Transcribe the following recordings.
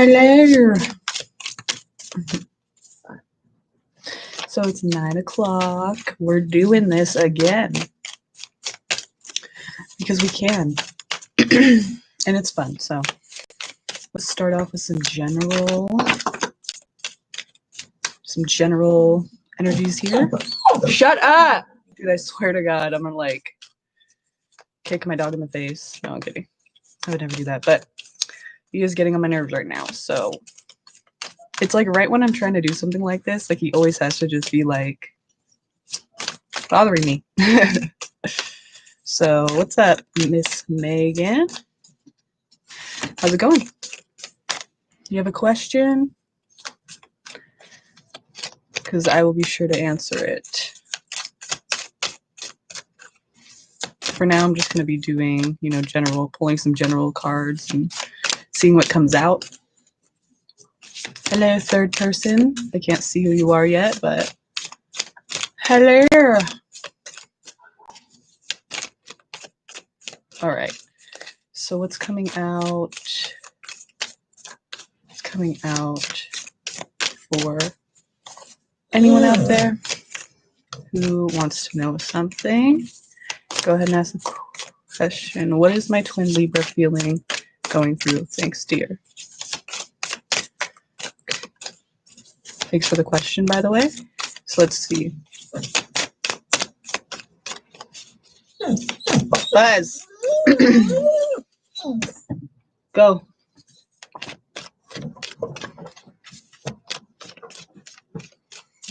Hello. So it's 9 o'clock. We're doing this again because we can, and it's fun. So let's start off with some general energies here. Shut up, dude! I swear to God, I'm gonna like kick my dog in the face. No, I'm kidding. I would never do that, but he is getting on my nerves right now. So it's like right when I'm trying to do something like this, like he always has to just be like bothering me. So what's up, Miss Megan? How's it going? You have a question? Because I will be sure to answer it. For now, I'm just going to be doing, pulling some general cards and seeing what comes out. Hello, third person. I can't see who you are yet, but hello. All right. So what's coming out? What's coming out for anyone out there who wants to know something? Go ahead and ask the question. What is my twin Libra feeling going through? Thanks, dear. Thanks for the question, by the way. So let's see. Buzz. Go.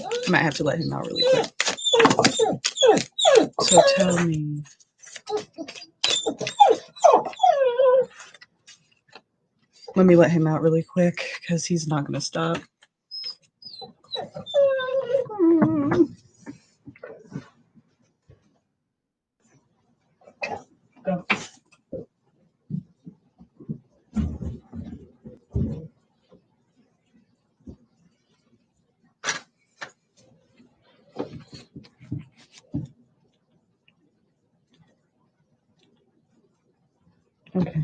I might have to let him out really quick. So tell me. Let me let him out really quick because he's not going to stop. Go. Okay.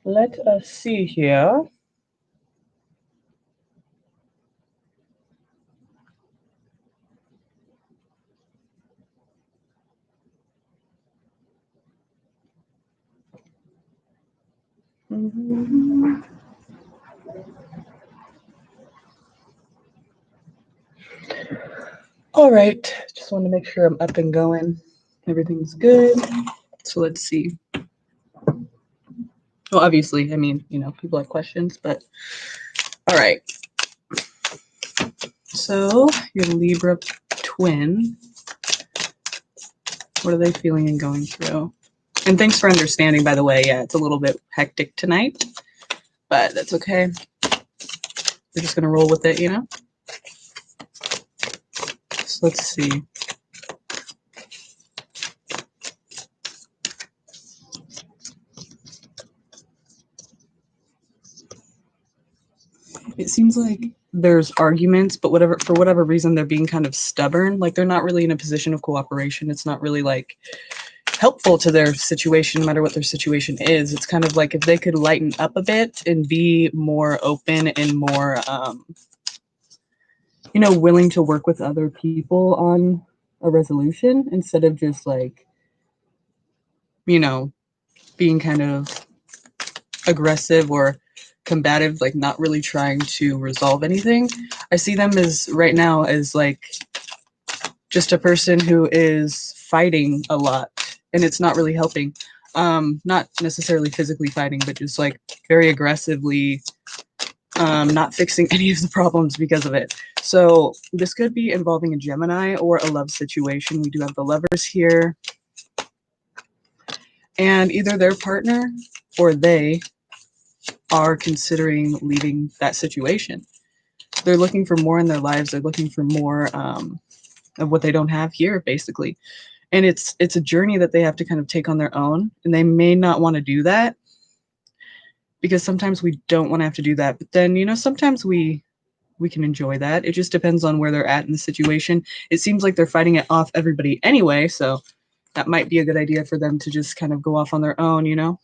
Let us see here. All right, just want to make sure I'm up and going. Everything's good. So let's see. Well, obviously, I mean, people have questions, but all right. So your Libra twin, what are they feeling and going through? And thanks for understanding, by the way. Yeah, it's a little bit hectic tonight, but that's okay. We're just going to roll with it, So let's see. It seems like there's arguments, but for whatever reason, they're being kind of stubborn. Like they're not really in a position of cooperation. It's not really like helpful to their situation, no matter what their situation is. It's kind of like if they could lighten up a bit and be more open and more, willing to work with other people on a resolution instead of just like, being kind of aggressive or combative, like not really trying to resolve anything. I see them as right now as like just a person who is fighting a lot and it's not really helping. Not necessarily physically fighting, but just like very aggressively not fixing any of the problems because of it. So this could be involving a Gemini or a love situation. We do have the Lovers here. And either their partner or they are considering leaving that situation. They're looking for more in their lives. They're looking for more of what they don't have here, basically. And it's a journey that they have to kind of take on their own. And they may not want to do that because sometimes we don't want to have to do that. But then, sometimes we can enjoy that. It just depends on where they're at in the situation. It seems like they're fighting it off everybody anyway. So that might be a good idea for them to just kind of go off on their own, you know?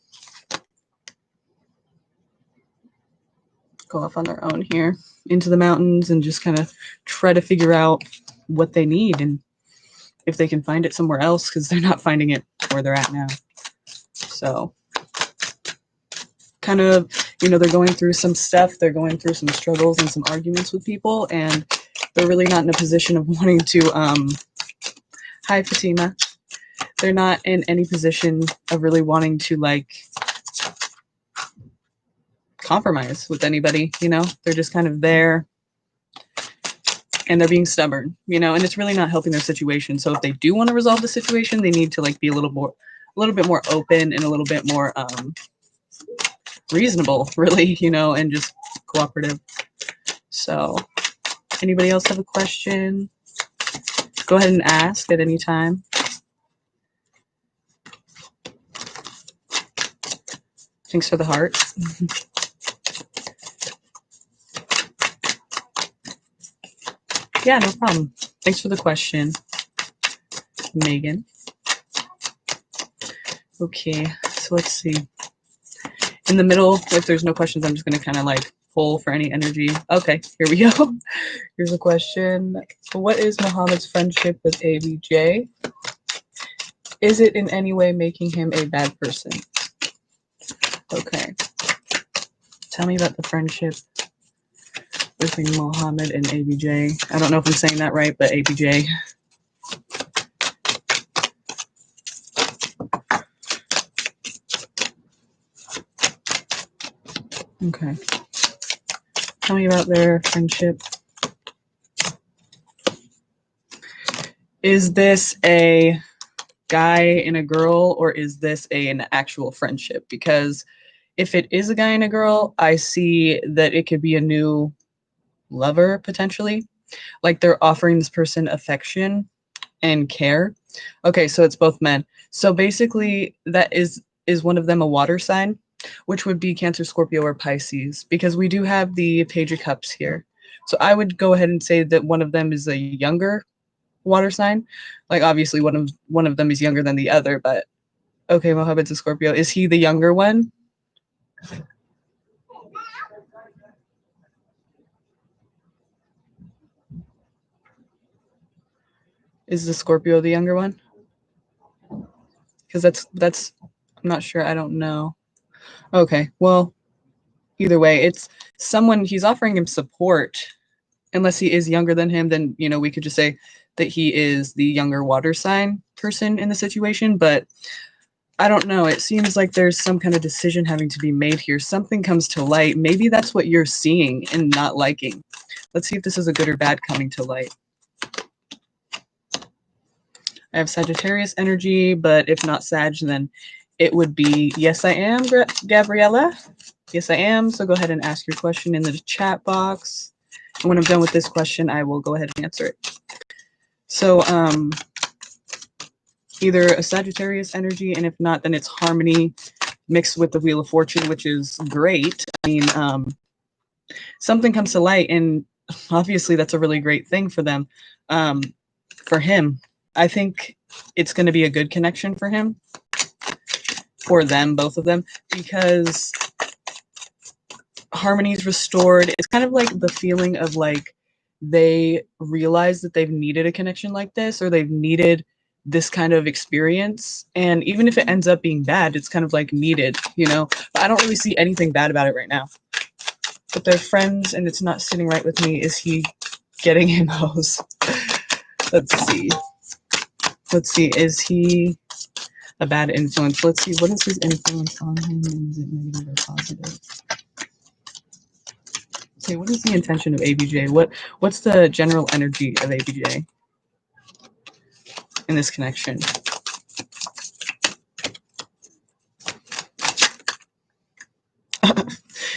Go off on their own here into the mountains and just kind of try to figure out what they need and if they can find it somewhere else, because they're not finding it where they're at now. So kind of, you know, they're going through some stuff. They're going through some struggles and some arguments with people, and they're really not in a position of wanting to, hi Fatima. They're not in any position of really wanting to like compromise with anybody, you know? They're just kind of there and they're being stubborn, you know, and it's really not helping their situation. So if they do want to resolve the situation, they need to like be a little bit more open and a little bit more reasonable, really, you know, and just cooperative. So anybody else have a question? Go ahead and ask at any time. Thanks for the heart. Yeah, no problem. Thanks for the question, Megan. Okay, so let's see. In the middle, if there's no questions, I'm just going to kind of like pull for any energy. Okay, here we go. Here's a question. What is Muhammad's friendship with ABJ? Is it in any way making him a bad person? Okay. Tell me about the friendship between Muhammad and ABJ. I don't know if I'm saying that right, but ABJ. Okay. Tell me about their friendship. Is this a guy and a girl, or is this an actual friendship? Because if it is a guy and a girl, I see that it could be a new lover potentially. Like they're offering this person affection and care. Okay, so it's both men. So basically that is one of them a water sign, which would be Cancer, Scorpio, or Pisces, because we do have the Page of Cups here. So I would go ahead and say that one of them is a younger water sign. Like obviously one of them is younger than the other, but okay, Mohammed's a Scorpio. Is he the younger one? Is the Scorpio the younger one? Because that's I'm not sure. I don't know. Okay, well, either way, it's someone, he's offering him support. Unless he is younger than him, then, you know, we could just say that he is the younger water sign person in the situation. But I don't know. It seems like there's some kind of decision having to be made here. Something comes to light. Maybe that's what you're seeing and not liking. Let's see if this is a good or bad coming to light. I have Sagittarius energy, but if not Sag, then it would be yes, I am, Gabriella. Yes, I am. So go ahead and ask your question in the chat box. And when I'm done with this question, I will go ahead and answer it. So either a Sagittarius energy, and if not, then it's harmony mixed with the Wheel of Fortune, which is great. I mean, something comes to light, and obviously that's a really great thing for them. For him, I think it's going to be a good connection for him, for them, both of them, because harmony's restored. It's kind of like the feeling of like they realize that they've needed a connection like this, or they've needed this kind of experience. And even if it ends up being bad, it's kind of like needed, you know? But I don't really see anything bad about it right now. But they're friends, and it's not sitting right with me. Is he getting him hose? Let's see. Let's see. Is he a bad influence? Let's see. What is his influence on him? Is it negative or positive? Okay, what is the intention of ABJ? What's the general energy of ABJ in this connection?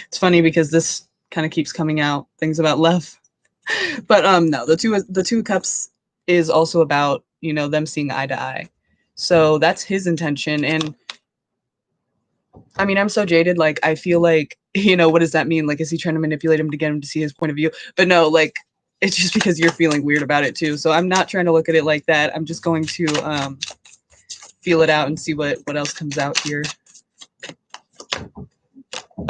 It's funny because this kind of keeps coming out, things about love. But no, the two cups is also about, you know, them seeing eye to eye. So that's his intention. And I mean, I'm so jaded. Like, I feel like, you know, what does that mean? Like, is he trying to manipulate him to get him to see his point of view? But no, like, it's just because you're feeling weird about it too. So I'm not trying to look at it like that. I'm just going to feel it out and see what else comes out here.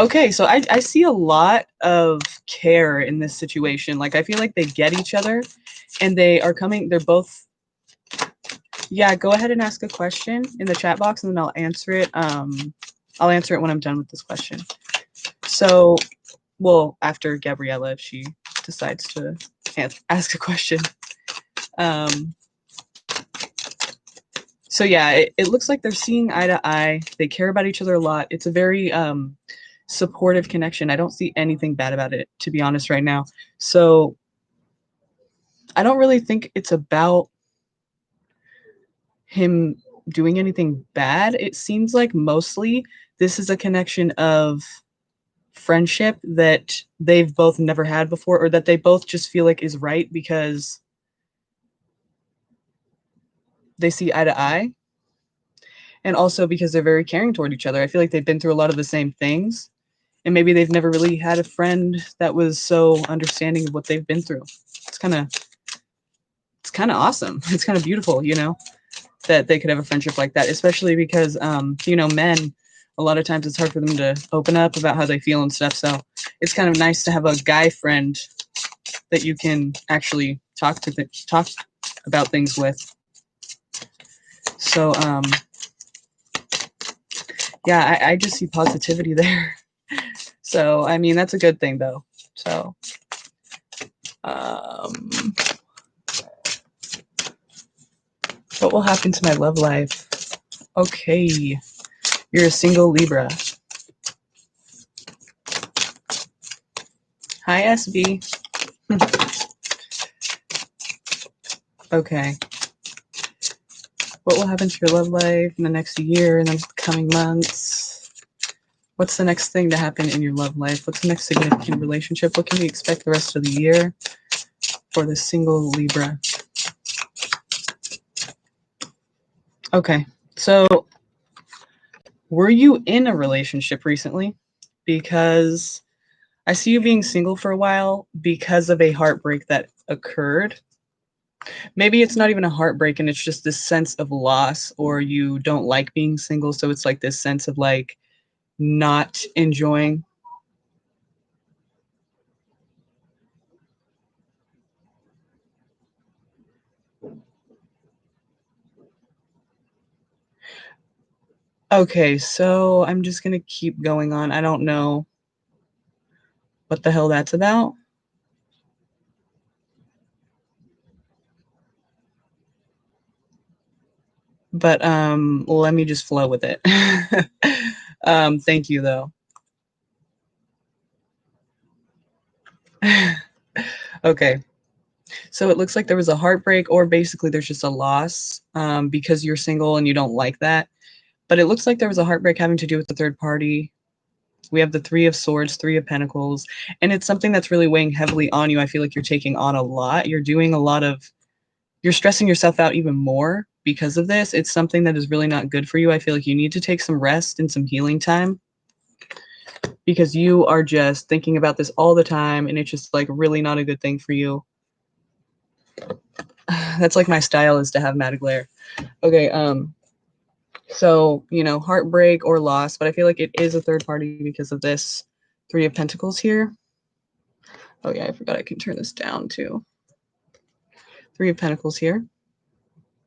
Okay, so I see a lot of care in this situation. Like, I feel like they get each other and they're both, yeah, go ahead and ask a question in the chat box and then I'll answer it. I'll answer it when I'm done with this question. So, well, after Gabriella, if she decides to ask a question. So yeah, it looks like they're seeing eye to eye. They care about each other a lot. It's a very supportive connection. I don't see anything bad about it, to be honest, right now. So I don't really think it's about him doing anything bad. It seems like mostly this is a connection of friendship that they've both never had before, or that they both just feel like is right because they see eye to eye. And also because they're very caring toward each other. I feel like they've been through a lot of the same things. And maybe they've never really had a friend that was so understanding of what they've been through. It's kind of awesome. It's kind of beautiful, you know, that they could have a friendship like that, especially because, you know, men, a lot of times it's hard for them to open up about how they feel and stuff. So it's kind of nice to have a guy friend that you can actually talk about things with. So, yeah, I just see positivity there. So, I mean, that's a good thing, though. So, what will happen to my love life? Okay, you're a single Libra. Hi, SB. Okay. What will happen to your love life in the next year, in the coming months? What's the next thing to happen in your love life? What's the next significant relationship? What can we expect the rest of the year for the single Libra? Okay, so were you in a relationship recently? Because I see you being single for a while because of a heartbreak that occurred. Maybe it's not even a heartbreak and it's just this sense of loss, or you don't like being single, so it's like this sense of like not enjoying. Okay, so I'm just gonna keep going on. I don't know what the hell that's about. But let me just flow with it. Thank you though. Okay. So it looks like there was a heartbreak, or basically there's just a loss because you're single and you don't like that. But it looks like there was a heartbreak having to do with the third party. We have the Three of Swords, Three of Pentacles, and it's something that's really weighing heavily on you. I feel like you're taking on a lot. You're doing a lot of, you're stressing yourself out even more because of this. It's something that is really not good for you. I feel like you need to take some rest and some healing time because you are just thinking about this all the time and it's just like really not a good thing for you. That's like my style, is to have mad glare. Okay, so, you know, heartbreak or loss, but I feel like it is a third party because of this Three of Pentacles here. Oh yeah, I forgot I can turn this down too. Three of Pentacles here.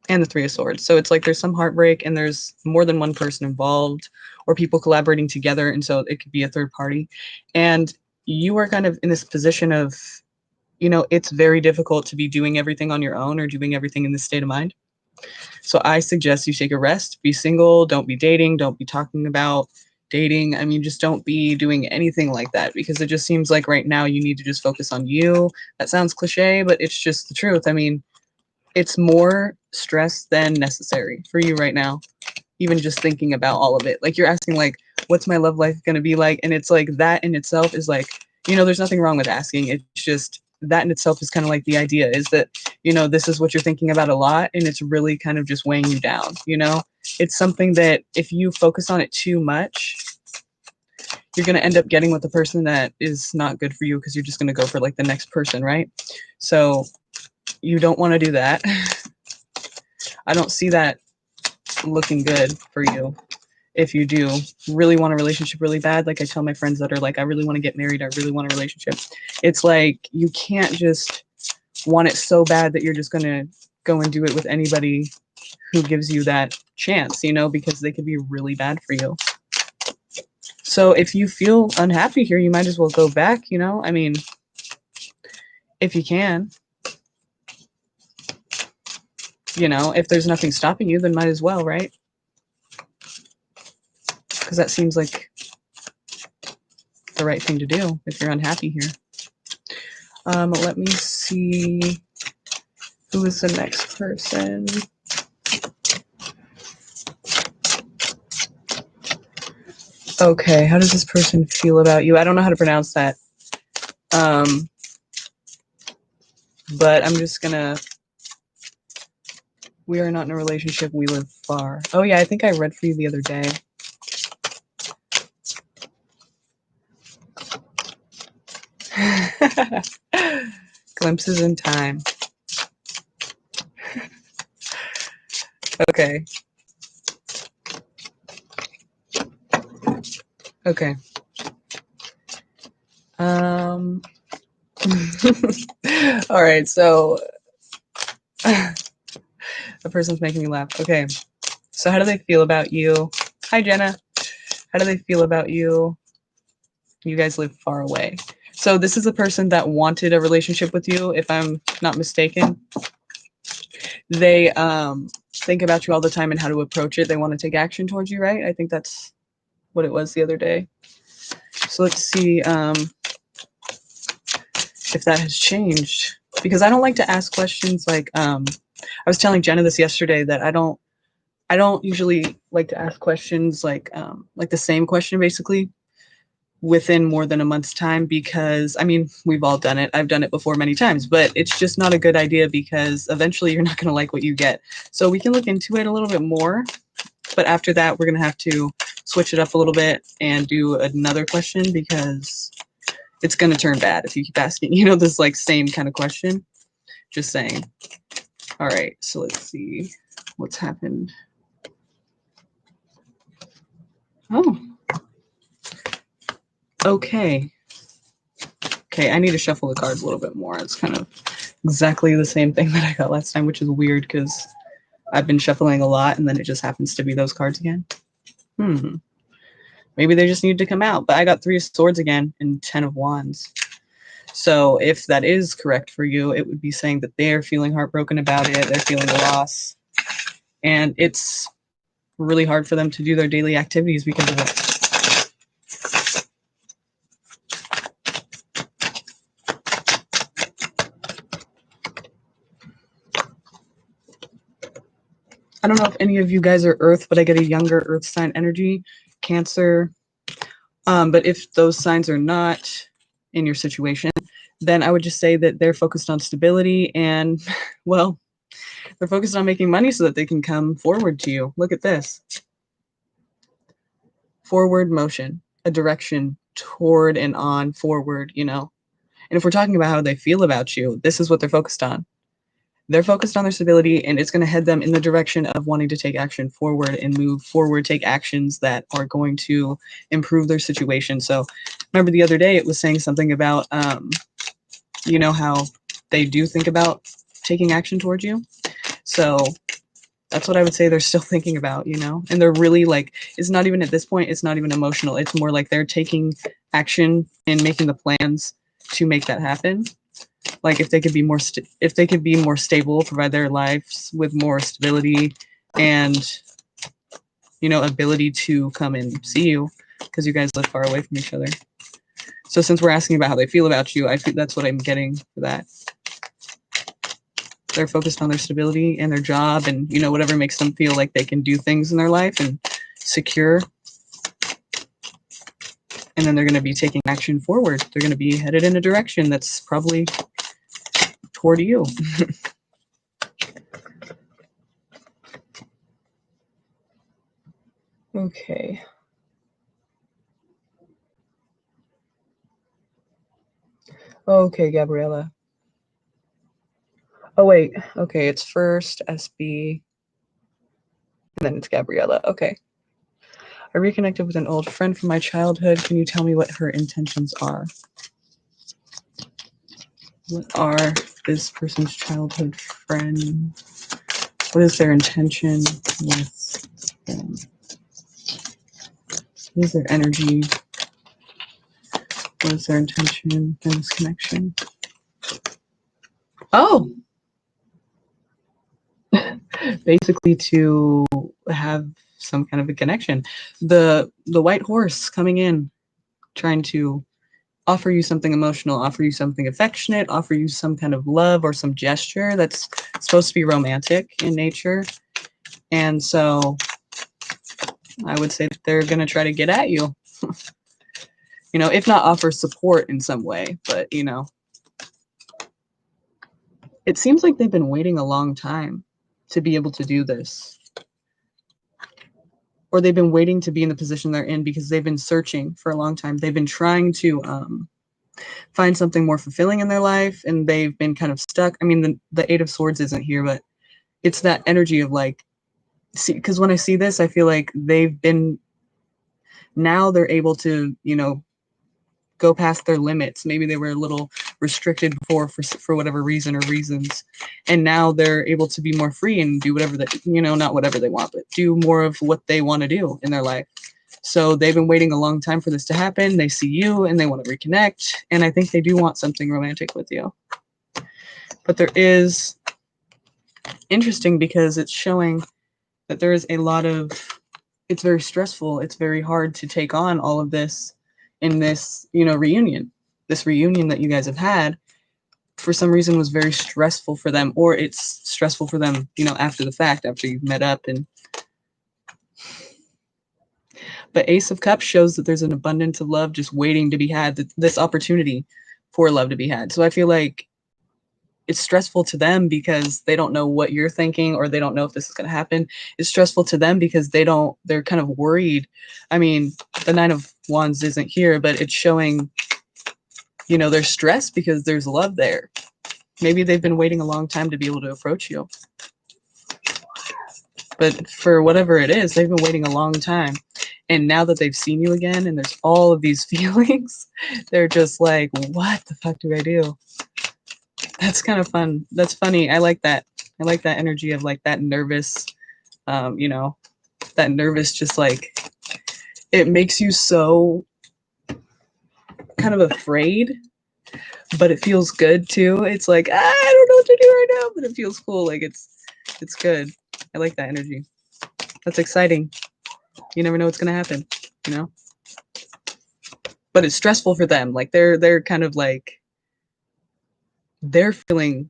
And the Three of Swords. So it's like there's some heartbreak and there's more than one person involved, or people collaborating together, and so it could be a third party. And you are kind of in this position of, you know, it's very difficult to be doing everything on your own or doing everything in this state of mind. So I suggest you take a rest, be single, don't be dating, don't be talking about dating. I mean, just don't be doing anything like that, because it just seems like right now you need to just focus on you. That sounds cliche, but it's just the truth. I mean, it's more stress than necessary for you right now, even just thinking about all of it. Like, you're asking, like, what's my love life going to be like? And it's like that in itself is like, you know, there's nothing wrong with asking. It's just that in itself is kind of like the idea is that, you know, this is what you're thinking about a lot and it's really kind of just weighing you down, you know? It's something that if you focus on it too much, you're going to end up getting with the person that is not good for you, because you're just going to go for like the next person, right? So you don't want to do that. I don't see that looking good for you. If you do really want a relationship really bad, like I tell my friends that are like, I really want to get married, I really want a relationship. It's like you can't just want it so bad that you're just going to go and do it with anybody who gives you that chance, you know, because they could be really bad for you. So if you feel unhappy here, you might as well go back, you know? I mean, if you can, you know, if there's nothing stopping you, then might as well, right? Because that seems like the right thing to do if you're unhappy here. Let me see who is the next person. Okay, how does this person feel about you? I don't know how to pronounce that. But I'm just gonna, we are not in a relationship, we live far. Oh yeah, I think I read for you the other day. Glimpses in time. Okay. Okay. All right, so the person's making me laugh. Okay. So how do they feel about you? Hi, Jenna. How do they feel about you? You guys live far away. So this is a person that wanted a relationship with you, if I'm not mistaken. They think about you all the time and how to approach it. They want to take action towards you, right? I think that's what it was the other day. So let's see if that has changed. Because I don't like to ask questions like I was telling Jenna this yesterday that I don't usually like to ask questions like the same question basically within more than a month's time, because I mean, we've all done it. I've done it before many times, but it's just not a good idea because eventually you're not going to like what you get. So we can look into it a little bit more, but after that, we're going to have to switch it up a little bit and do another question because it's going to turn bad if you keep asking, you know, this like same kind of question. Just saying. All right, so let's see what's happened. Oh, okay. Okay, I need to shuffle the cards a little bit more. It's kind of exactly the same thing that I got last time, which is weird because I've been shuffling a lot and then it just happens to be those cards again. Maybe they just need to come out. But I got 3 of Swords again and 10 of Wands. So if that is correct for you, it would be saying that they're feeling heartbroken about it. They're feeling a loss. And it's really hard for them to do their daily activities because of it. I don't know if any of you guys are Earth, but I get a younger Earth sign energy, Cancer. But if those signs are not in your situation, then I would just say that they're focused on stability and, well, they're focused on making money so that they can come forward to you. Look at this. Forward motion, a direction toward and on forward, you know. And if we're talking about how they feel about you, this is what they're focused on. They're focused on their stability, and it's going to head them in the direction of wanting to take action forward and move forward, take actions that are going to improve their situation. So remember the other day it was saying something about, you know, how they do think about taking action towards you. So that's what I would say they're still thinking about, you know, and they're really like, it's not even at this point, it's not even emotional. It's more like they're taking action and making the plans to make that happen. Like if they could be more, if they could be more stable, provide their lives with more stability and, you know, ability to come and see you because you guys live far away from each other. So since we're asking about how they feel about you, I think that's what I'm getting for that. They're focused on their stability and their job and, you know, whatever makes them feel like they can do things in their life and secure. And then they're going to be taking action forward. They're going to be headed in a direction that's probably toward you. Okay. Okay, Gabriella. Oh, wait. Okay, it's first SB. And then it's Gabriella. Okay. I reconnected with an old friend from my childhood. Can you tell me what her intentions are? What are this person's childhood friend? What is their intention with them? What is their energy? What is their intention in this connection? Oh! Basically to have some kind of a connection. The white horse coming in, trying to offer you something emotional, offer you something affectionate, offer you some kind of love or some gesture that's supposed to be romantic in nature. And so I would say that they're going to try to get at you, you know, if not offer support in some way, but you know, it seems like they've been waiting a long time to be able to do this. Or they've been waiting to be in the position they're in because they've been searching for a long time. They've been trying to find something more fulfilling in their life, and they've been kind of stuck. I mean, the Eight of Swords isn't here, but it's that energy of like, see, because when I see this, I feel like now they're able to, you know, go past their limits. Maybe they were a little restricted before for whatever reason or reasons, and now they're able to be more free and do whatever they, you know, not whatever they want, but do more of what they want to do in their life. So they've been waiting a long time for this to happen. They see you and they want to reconnect, and I think they do want something romantic with you. But there is interesting because it's showing that there is a lot of, it's very stressful. It's very hard to take on all of this in this, you know, reunion. This reunion that you guys have had, for some reason, was very stressful for them, or it's stressful for them, you know, after the fact, after you've met up. And but Ace of Cups shows that there's an abundance of love just waiting to be had, this opportunity for love to be had. So I feel like it's stressful to them because they don't know what you're thinking, or they don't know if this is going to happen. It's stressful to them because they're kind of worried. I mean, the Nine of Wands isn't here, but it's showing, you know, they're stressed because there's love there. Maybe they've been waiting a long time to be able to approach you. But for whatever it is, they've been waiting a long time. And now that they've seen you again and there's all of these feelings, they're just like, what the fuck do I do? That's kind of fun. That's funny. I like that. I like that energy of like that nervous, you know, that nervous, just like, it makes you so kind of afraid, but it feels good too. It's like, I don't know what to do right now, but it feels cool. Like it's good. I like that energy. That's exciting. You never know what's gonna happen, you know? But it's stressful for them. Like they're kind of like, they're feeling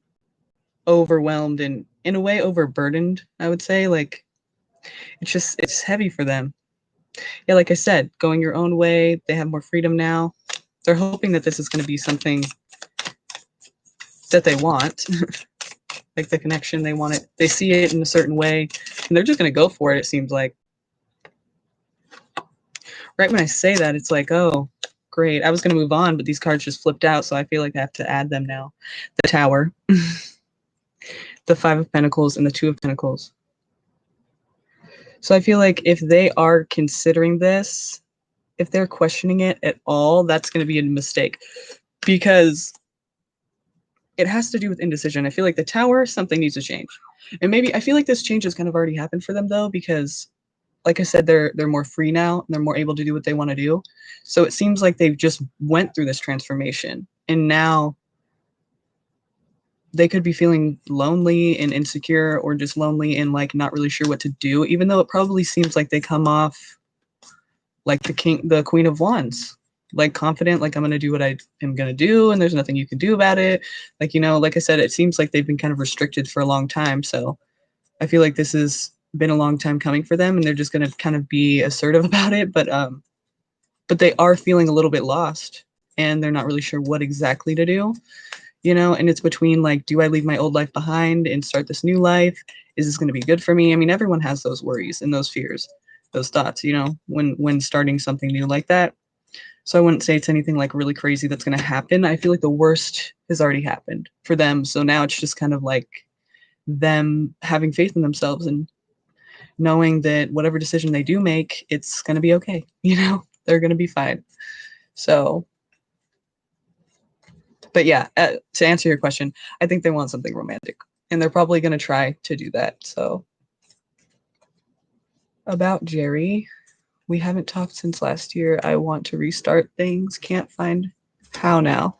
overwhelmed and in a way overburdened, I would say. Like it's heavy for them. Yeah, like I said, going your own way, they have more freedom now. They're hoping that this is going to be something that they want. Like the connection, they want it, they see it in a certain way, and they're just going to go for it, it seems like. Right when I say that, it's like, oh, great, I was going to move on, but these cards just flipped out, so I feel like I have to add them now. The Tower, the Five of Pentacles, and the Two of Pentacles. So I feel like if they are considering this, if they're questioning it at all, that's going to be a mistake, because it has to do with indecision. I feel like the Tower, something needs to change. And maybe I feel like this change has kind of already happened for them though, because like I said, they're more free now. They're more able to do what they want to do. So it seems like they've just went through this transformation, and now they could be feeling lonely and insecure, or just lonely and like not really sure what to do, even though it probably seems like they come off like the Queen of Wands, like confident, like I'm going to do what I am going to do, and there's nothing you can do about it. Like, you know, like I said, it seems like they've been kind of restricted for a long time. So I feel like this has been a long time coming for them, and they're just going to kind of be assertive about it. But they are feeling a little bit lost, and they're not really sure what exactly to do, you know, and it's between like, do I leave my old life behind and start this new life? Is this going to be good for me? I mean, everyone has those worries and those fears, those thoughts, you know, when starting something new like that. So I wouldn't say it's anything like really crazy that's going to happen. I feel like the worst has already happened for them. So now it's just kind of like them having faith in themselves and knowing that whatever decision they do make, it's going to be okay. You know, they're going to be fine. So, but yeah, to answer your question, I think they want something romantic, and they're probably going to try to do that. So, about Jerry, we haven't talked since last year. I want to restart things. Can't find how now.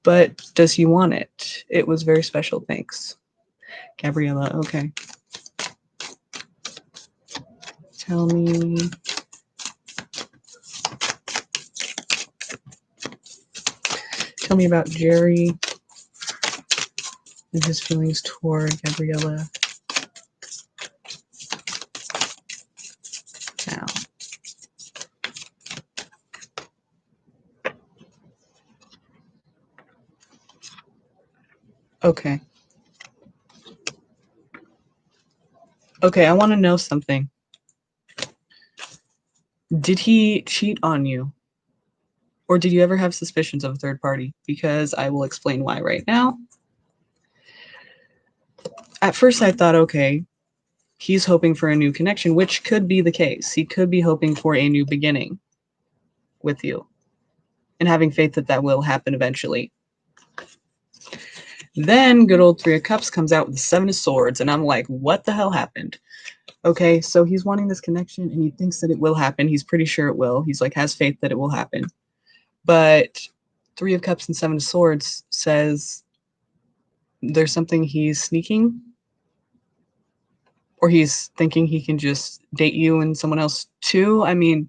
But does he want it? It was very special. Thanks. Gabriella, okay. Tell me. Tell me about Jerry and his feelings toward Gabriella now. Okay. Okay, I want to know something. Did he cheat on you? Or did you ever have suspicions of a third party? Because I will explain why right now. At first, I thought, okay, he's hoping for a new connection, which could be the case. He could be hoping for a new beginning with you and having faith that that will happen eventually. Then good old Three of Cups comes out with the Seven of Swords, and I'm like, what the hell happened? Okay, so he's wanting this connection, and he thinks that it will happen. He's pretty sure it will. He's like, has faith that it will happen. But Three of Cups and Seven of Swords says there's something he's sneaking, or he's thinking he can just date you and someone else too. I mean,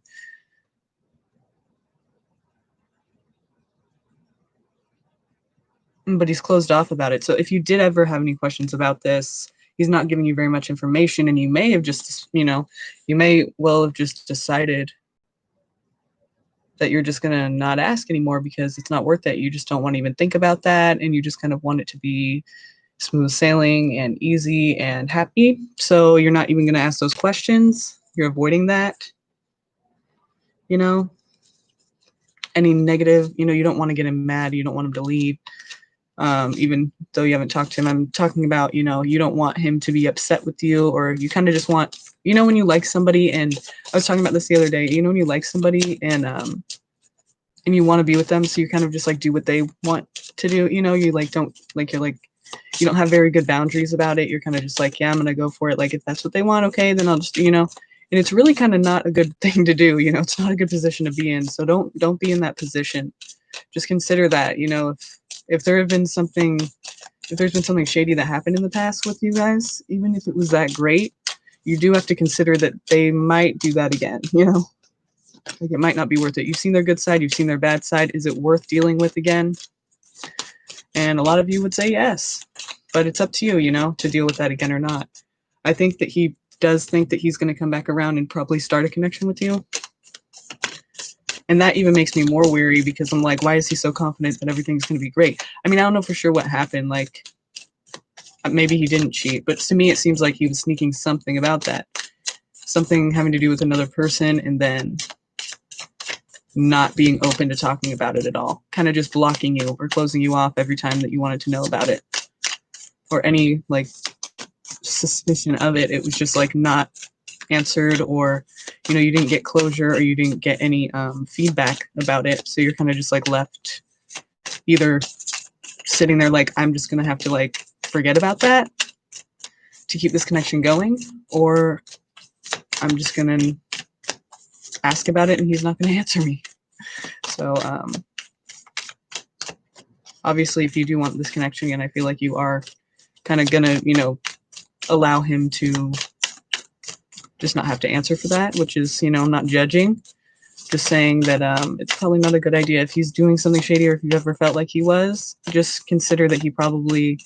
but he's closed off about it. So if you did ever have any questions about this, he's not giving you very much information, and you may have just, you may well have just decided that you're just going to not ask anymore because it's not worth it. You just don't want to even think about that, and you just kind of want it to be smooth sailing and easy and happy. So you're not even going to ask those questions. You're avoiding that, any negative, you don't want to get him mad. You don't want him to leave. Even though you haven't talked to him, I'm talking about, you don't want him to be upset with you, or you kind of just want, when you like somebody, and I was talking about this the other day, when you like somebody and you want to be with them, so you kind of just like do what they want to do, you like don't like, you're like, you don't have very good boundaries about it. You're kind of just like, yeah, I'm gonna go for it. Like, if that's what they want, okay, then I'll just, and it's really kind of not a good thing to do. It's not a good position to be in. So don't be in that position. Just consider that, if there have been something, if there's been something shady that happened in the past with you guys, even if it was that great, you do have to consider that they might do that again, like it might not be worth it. You've seen their good side, you've seen their bad side. Is it worth dealing with again? And a lot of you would say yes, but it's up to you, to deal with that again or not. I think that he does think that he's going to come back around and probably start a connection with you. And that even makes me more weary because I'm like, why is he so confident that everything's going to be great? I mean, I don't know for sure what happened. Like, maybe he didn't cheat, but to me, it seems like he was sneaking something about that. Something having to do with another person, and then not being open to talking about it at all. Kind of just blocking you or closing you off every time that you wanted to know about it. Or any, like, suspicion of it. It was just, like, not answered, or you didn't get closure, or you didn't get any feedback about it, so you're kind of just like left either sitting there like, I'm just gonna have to like forget about that to keep this connection going, or I'm just gonna ask about it and he's not gonna answer me. So obviously if you do want this connection again, I feel like you are kind of gonna allow him to just not have to answer for that, which is, not judging, just saying that it's probably not a good idea. If he's doing something shady, or if you've ever felt like he was, just consider that he probably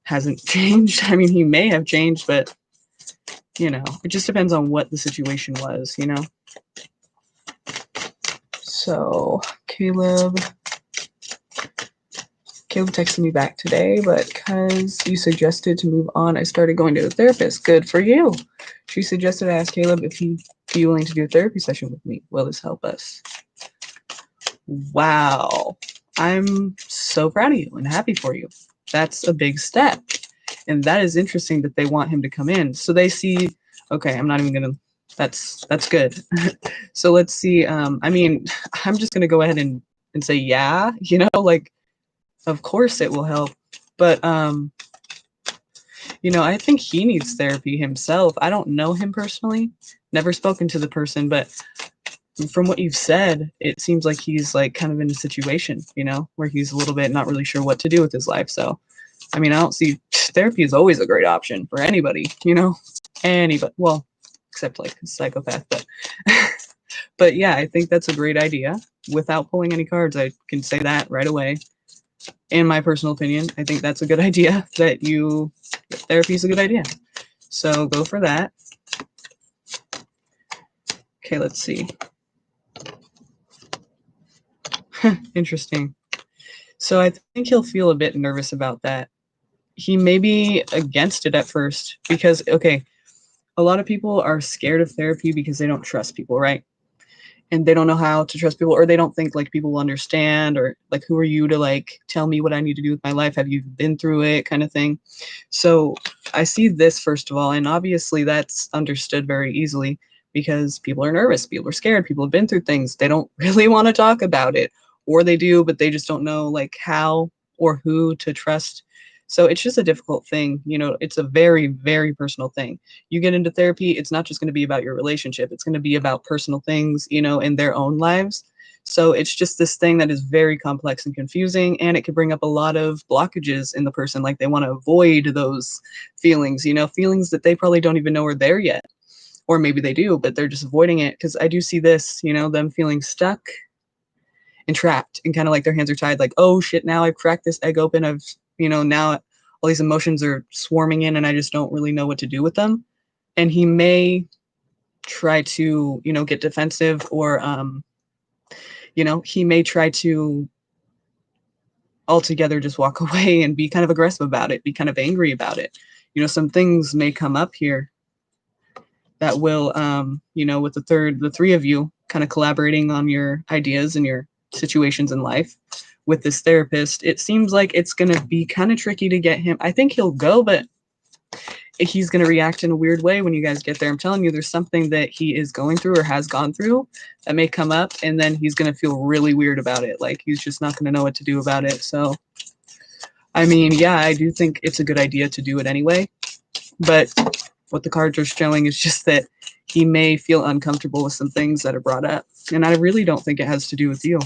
hasn't changed. I mean, he may have changed, but, it just depends on what the situation was, So, Caleb texted me back today, but because you suggested to move on, I started going to a therapist. Good for you. She suggested I ask Caleb if he'd be willing to do a therapy session with me. Will this help us? Wow. I'm so proud of you and happy for you. That's a big step. And that is interesting that they want him to come in. So they see Okay, I'm not even gonna. That's good. So let's see. I mean, I'm just gonna go ahead and say yeah. Like of course it will help, but I think he needs therapy himself. I don't know him personally, never spoken to the person, but from what you've said, it seems like he's like kind of in a situation, where he's a little bit not really sure what to do with his life. So, I mean, I don't see therapy is always a great option for anybody. Anybody, well, except like a psychopath, but but yeah, I think that's a great idea. Without pulling any cards, I can say that right away. In my personal opinion, I think that's a good idea. Therapy is a good idea. So go for that. Okay, let's see. Interesting. So I think he'll feel a bit nervous about that. He may be against it at first because, okay, a lot of people are scared of therapy because they don't trust people, right? And they don't know how to trust people, or they don't think like people will understand, or like, who are you to like tell me what I need to do with my life? Have you been through it, kind of thing? So I see this first of all, and obviously that's understood very easily because people are nervous, people are scared, people have been through things. They don't really want to talk about it, or they do, but they just don't know like how or who to trust. So it's just a difficult thing. It's a very, very personal thing. You get into therapy, it's not just going to be about your relationship, it's going to be about personal things, in their own lives. So it's just this thing that is very complex and confusing, and it could bring up a lot of blockages in the person. Like they want to avoid those feelings, feelings that they probably don't even know are there yet. Or maybe they do, but they're just avoiding it. Because I do see this, them feeling stuck and trapped and kind of like their hands are tied, like, oh shit, now I've cracked this egg open. Now all these emotions are swarming in and I just don't really know what to do with them. And he may try to, get defensive, or, he may try to altogether just walk away and be kind of aggressive about it, be kind of angry about it. Some things may come up here that will, with the three of you kind of collaborating on your ideas and your situations in life with this therapist, it seems like it's going to be kind of tricky to get him. I think he'll go, but he's going to react in a weird way when you guys get there. I'm telling you, there's something that he is going through or has gone through that may come up, and then he's going to feel really weird about it. Like he's just not going to know what to do about it. So, I mean, yeah, I do think it's a good idea to do it anyway. But what the cards are showing is just that he may feel uncomfortable with some things that are brought up. And I really don't think it has to do with you.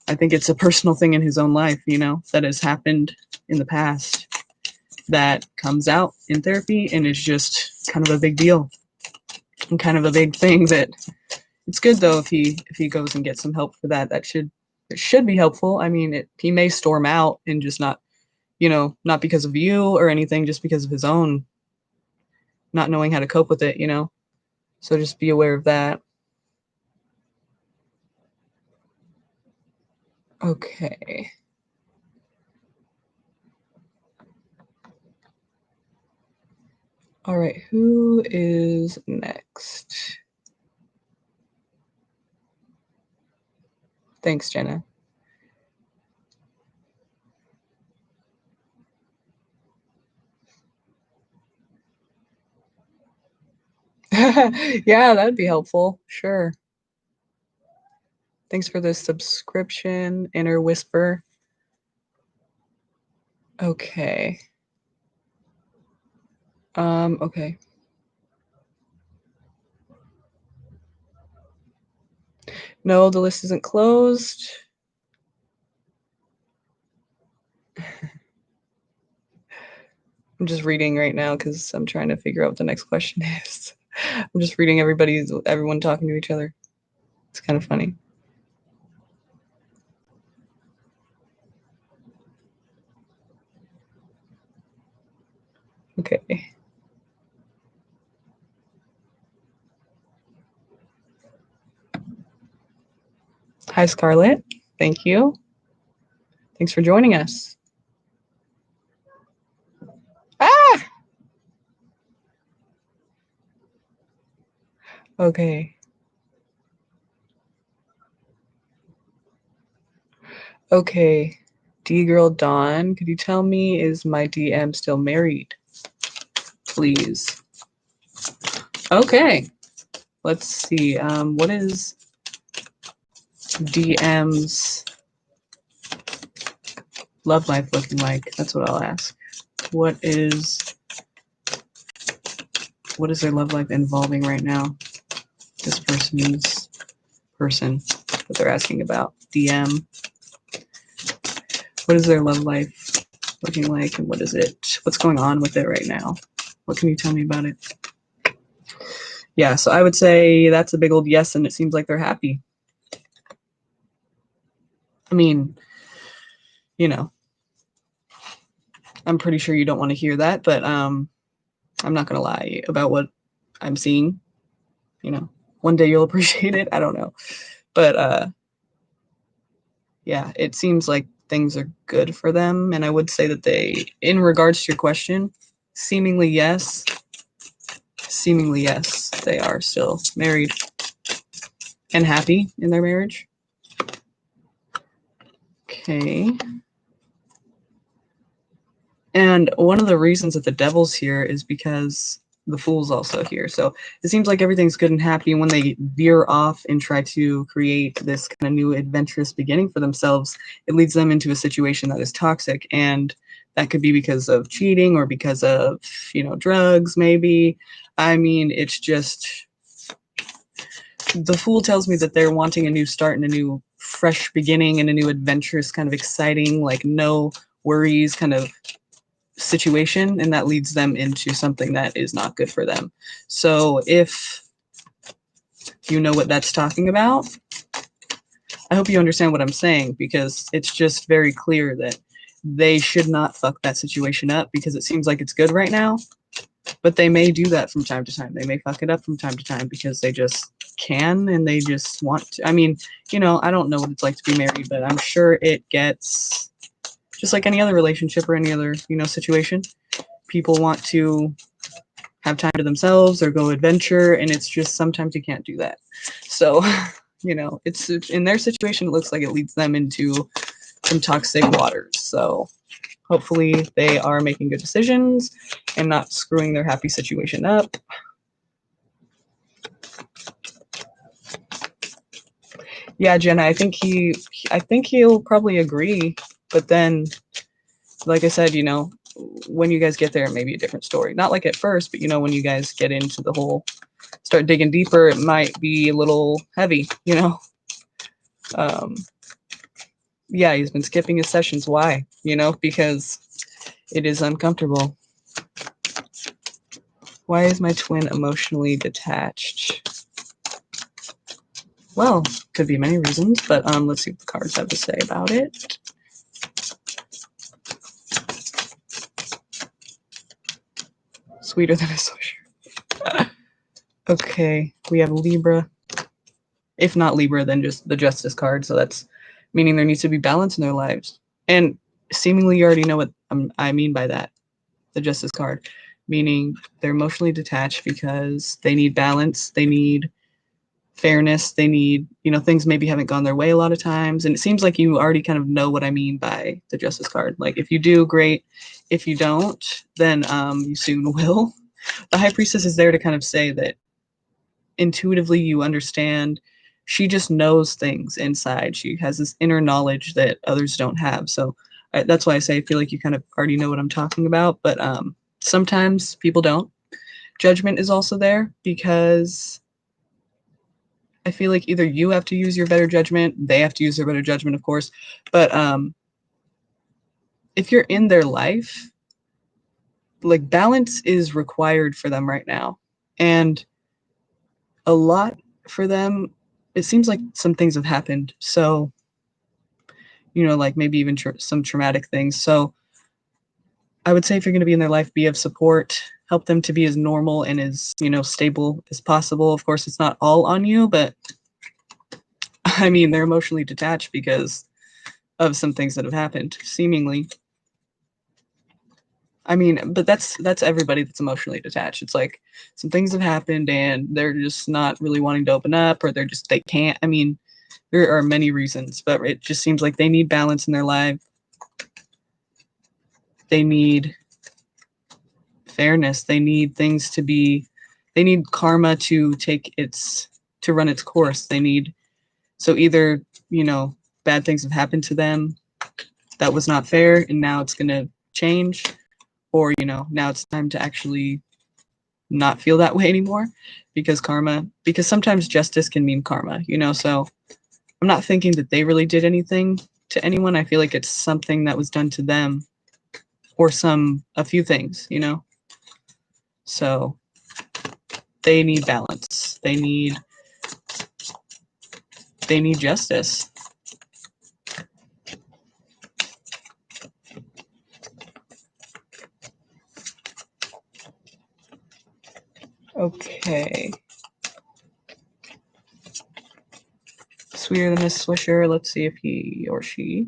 I think it's a personal thing in his own life, that has happened in the past that comes out in therapy, and is just kind of a big deal and kind of a big thing. That it's good though if he goes and gets some help for that. It should be helpful. I mean, he may storm out and just not because of you or anything, just because of his own not knowing how to cope with it. So just be aware of that. Okay. All right, who is next? Thanks, Jenna. Yeah, that'd be helpful. Sure. Thanks for the subscription, Inner Whisper. Okay. Okay. No, the list isn't closed. I'm just reading right now because I'm trying to figure out what the next question is. I'm just reading everyone talking to each other. It's kind of funny. Okay. Hi, Scarlett. Thank you. Thanks for joining us. Ah! Okay. Okay. D-Girl Dawn, could you tell me, is my DM still married? Please. Okay. Let's see. What is DM's love life looking like? That's what I'll ask. What is their love life involving right now? This person's person that they're asking about. DM. What is their love life looking like, and what's going on with it right now? What can you tell me about it? Yeah, so I would say that's a big old yes, and it seems like they're happy. I mean, you know, I'm pretty sure you don't want to hear that, but I'm not gonna lie about what I'm seeing. You know, one day you'll appreciate it. I don't know, but yeah, it seems like things are good for them, and I would say that they, in regards to your question, seemingly yes, they are still married and happy in their marriage. Okay. And one of the reasons that the devil's here is because the fool's also here. So it seems like everything's good and happy. And when they veer off and try to create this kind of new adventurous beginning for themselves, it leads them into a situation that is toxic. And that could be because of cheating or because of, drugs, maybe. I mean, it's just, the fool tells me that they're wanting a new start and a new fresh beginning and a new adventurous kind of exciting, like no worries kind of situation, and that leads them into something that is not good for them. So if you know what that's talking about, I hope you understand what I'm saying, because it's just very clear that they should not fuck that situation up, because it seems like it's good right now, but they may do that from time to time. They may fuck it up from time to time because they just can, and they just want to. I mean, I don't know what it's like to be married, but I'm sure it gets, just like any other relationship or any other, situation, people want to have time to themselves or go adventure, and it's just sometimes you can't do that. So, it's in their situation, it looks like it leads them into some toxic waters. So hopefully they are making good decisions and not screwing their happy situation up. Yeah, Jenna, I think he'll probably agree, but then, like I said, when you guys get there, it may be a different story. Not like at first, but when you guys get into the whole, start digging deeper, it might be a little heavy, Yeah, he's been skipping his sessions. Why? Because it is uncomfortable. Why is my twin emotionally detached? Well, could be many reasons, but let's see what the cards have to say about it. Sweeter than a swisher. Okay, we have Libra. If not Libra, then just the Justice card. So that's meaning there needs to be balance in their lives. And seemingly you already know what I mean by that. The Justice card, meaning they're emotionally detached because they need balance. They need fairness. They need, things maybe haven't gone their way a lot of times. And it seems like you already kind of know what I mean by the Justice card. Like if you do, great. If you don't, then you soon will. The High Priestess is there to kind of say that intuitively you understand. She just knows things inside. She has this inner knowledge that others don't have. So that's why I say I feel like you kind of already know what I'm talking about. But sometimes people don't. Judgment is also there because I feel like either you have to use your better judgment, they have to use their better judgment, of course. But if you're in their life, like balance is required for them right now. And a lot for them, it seems like some things have happened. So, like maybe even some traumatic things. So I would say if you're going to be in their life, be of support, help them to be as normal and as, stable as possible. Of course, it's not all on you, but I mean, they're emotionally detached because of some things that have happened, seemingly. I mean, but that's everybody that's emotionally detached. It's like some things have happened and they're just not really wanting to open up, or they can't. I mean, there are many reasons, but it just seems like they need balance in their life. They need fairness. They need things to be they need karma to run its course. They need, so either, you know, bad things have happened to them that was not fair and now it's going to change, or, you know, now it's time to actually not feel that way anymore, because sometimes justice can mean karma, you know. So I'm not thinking that they really did anything to anyone. I feel like it's something that was done to them, or a few things, you know. So they need balance. They need justice. Okay. Sweeter than Miss Swisher. Let's see if he or she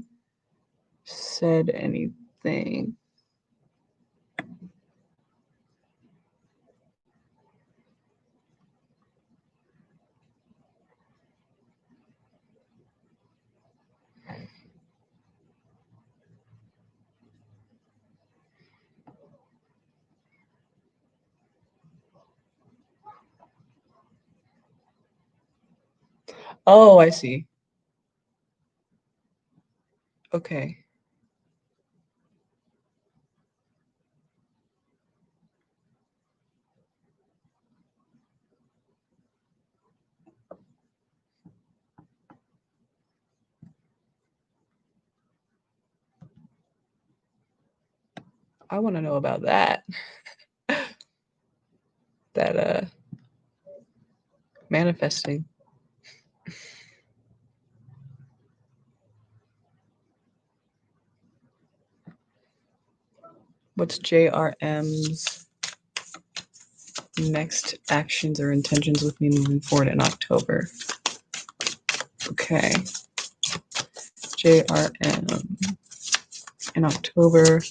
said anything. Oh, I see. Okay. I want to know about that. That manifesting. What's JRM's next actions or intentions with me moving forward in October? Okay. JRM in October.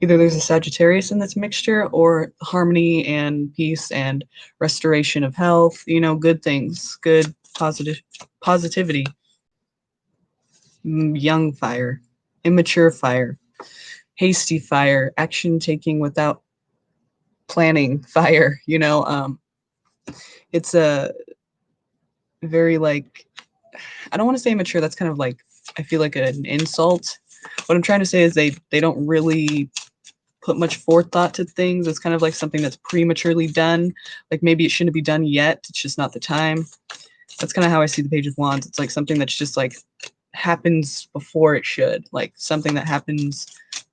Either there's a Sagittarius in this mixture, or harmony and peace and restoration of health, you know, good things, good positivity. Young fire, immature fire, hasty fire, action taking without planning fire, you know. It's a very, like, I don't want to say immature, that's kind of like, I feel like an insult. What I'm trying to say is they don't really put much forethought to things. It's kind of like something that's prematurely done. Like maybe it shouldn't be done yet. It's just not the time. That's kind of how I see the Page of Wands. It's like something that's just like happens before it should. Like something that happens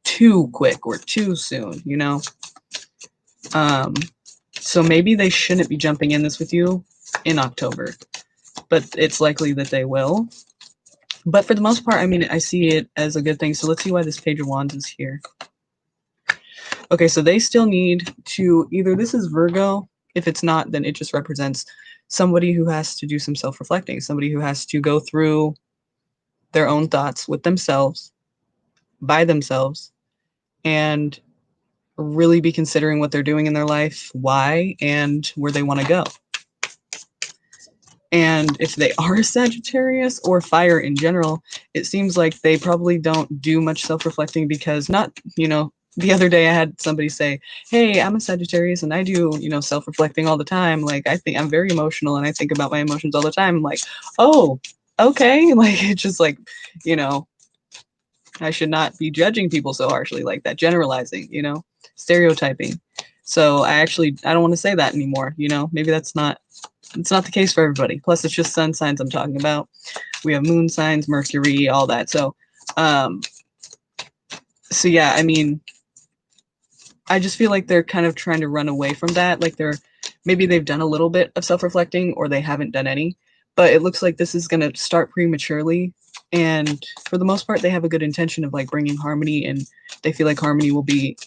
too quick or too soon, you know? So maybe they shouldn't be jumping in this with you in October, but it's likely that they will. But for the most part, I mean, I see it as a good thing. So let's see why this Page of Wands is here. Okay, so they still need to, either this is Virgo. If it's not, then it just represents somebody who has to do some self-reflecting, somebody who has to go through their own thoughts with themselves, by themselves, and really be considering what they're doing in their life, why, and where they want to go. And if they are a Sagittarius or fire in general, it seems like they probably don't do much self-reflecting, because not, you know, the other day I had somebody say, hey, I'm a Sagittarius and I do, you know, self-reflecting all the time. Like, I think I'm very emotional and I think about my emotions all the time. I'm like, oh, okay. Like, it's just like, you know, I should not be judging people so harshly like that, generalizing, you know, stereotyping. So I don't want to say that anymore. You know, maybe it's not the case for everybody. Plus, it's just sun signs I'm talking about. We have moon signs, Mercury, all that. So yeah, I mean, I just feel like they're kind of trying to run away from that. Like maybe they've done a little bit of self-reflecting, or they haven't done any, but it looks like this is going to start prematurely. And for the most part, they have a good intention of like bringing harmony, and they feel like harmony will be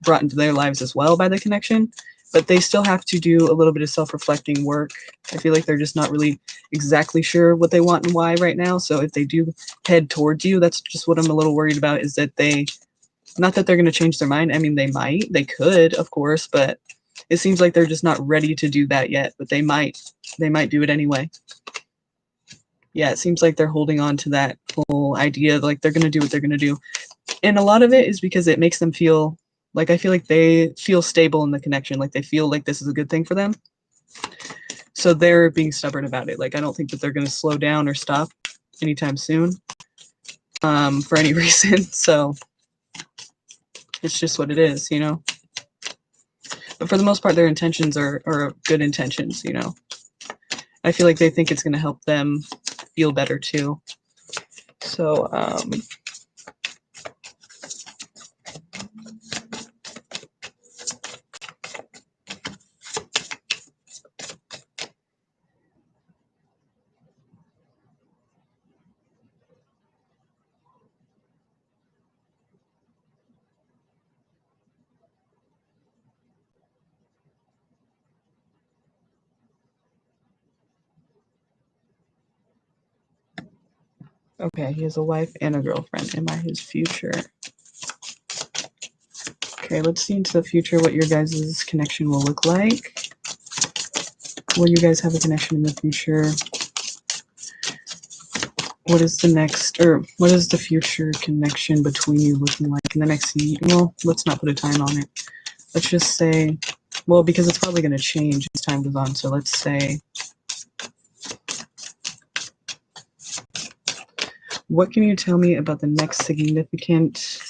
brought into their lives as well by the connection, but they still have to do a little bit of self-reflecting work. I feel like they're just not really exactly sure what they want and why right now. So if they do head towards you, that's just what I'm a little worried about, is that not that they're going to change their mind. I mean, they could, of course, but it seems like they're just not ready to do that yet, but they might do it anyway. Yeah, it seems like they're holding on to that whole idea, like they're going to do what they're going to do. And a lot of it is because it makes them feel like, I feel like they feel stable in the connection. Like they feel like this is a good thing for them. So they're being stubborn about it. Like, I don't think that they're going to slow down or stop anytime soon for any reason. So it's just what it is, you know? But for the most part, their intentions are good intentions, you know? I feel like they think it's going to help them feel better too. So, okay, he has a wife and a girlfriend. Am I his future? Okay, let's see into the future what your guys' connection will look like. Will you guys have a connection in the future? What is the next, or what is the future connection between you looking like in the next year? Well, let's not put a time on it. Let's just say, well, because it's probably going to change as time goes on. So let's say, what can you tell me about the next significant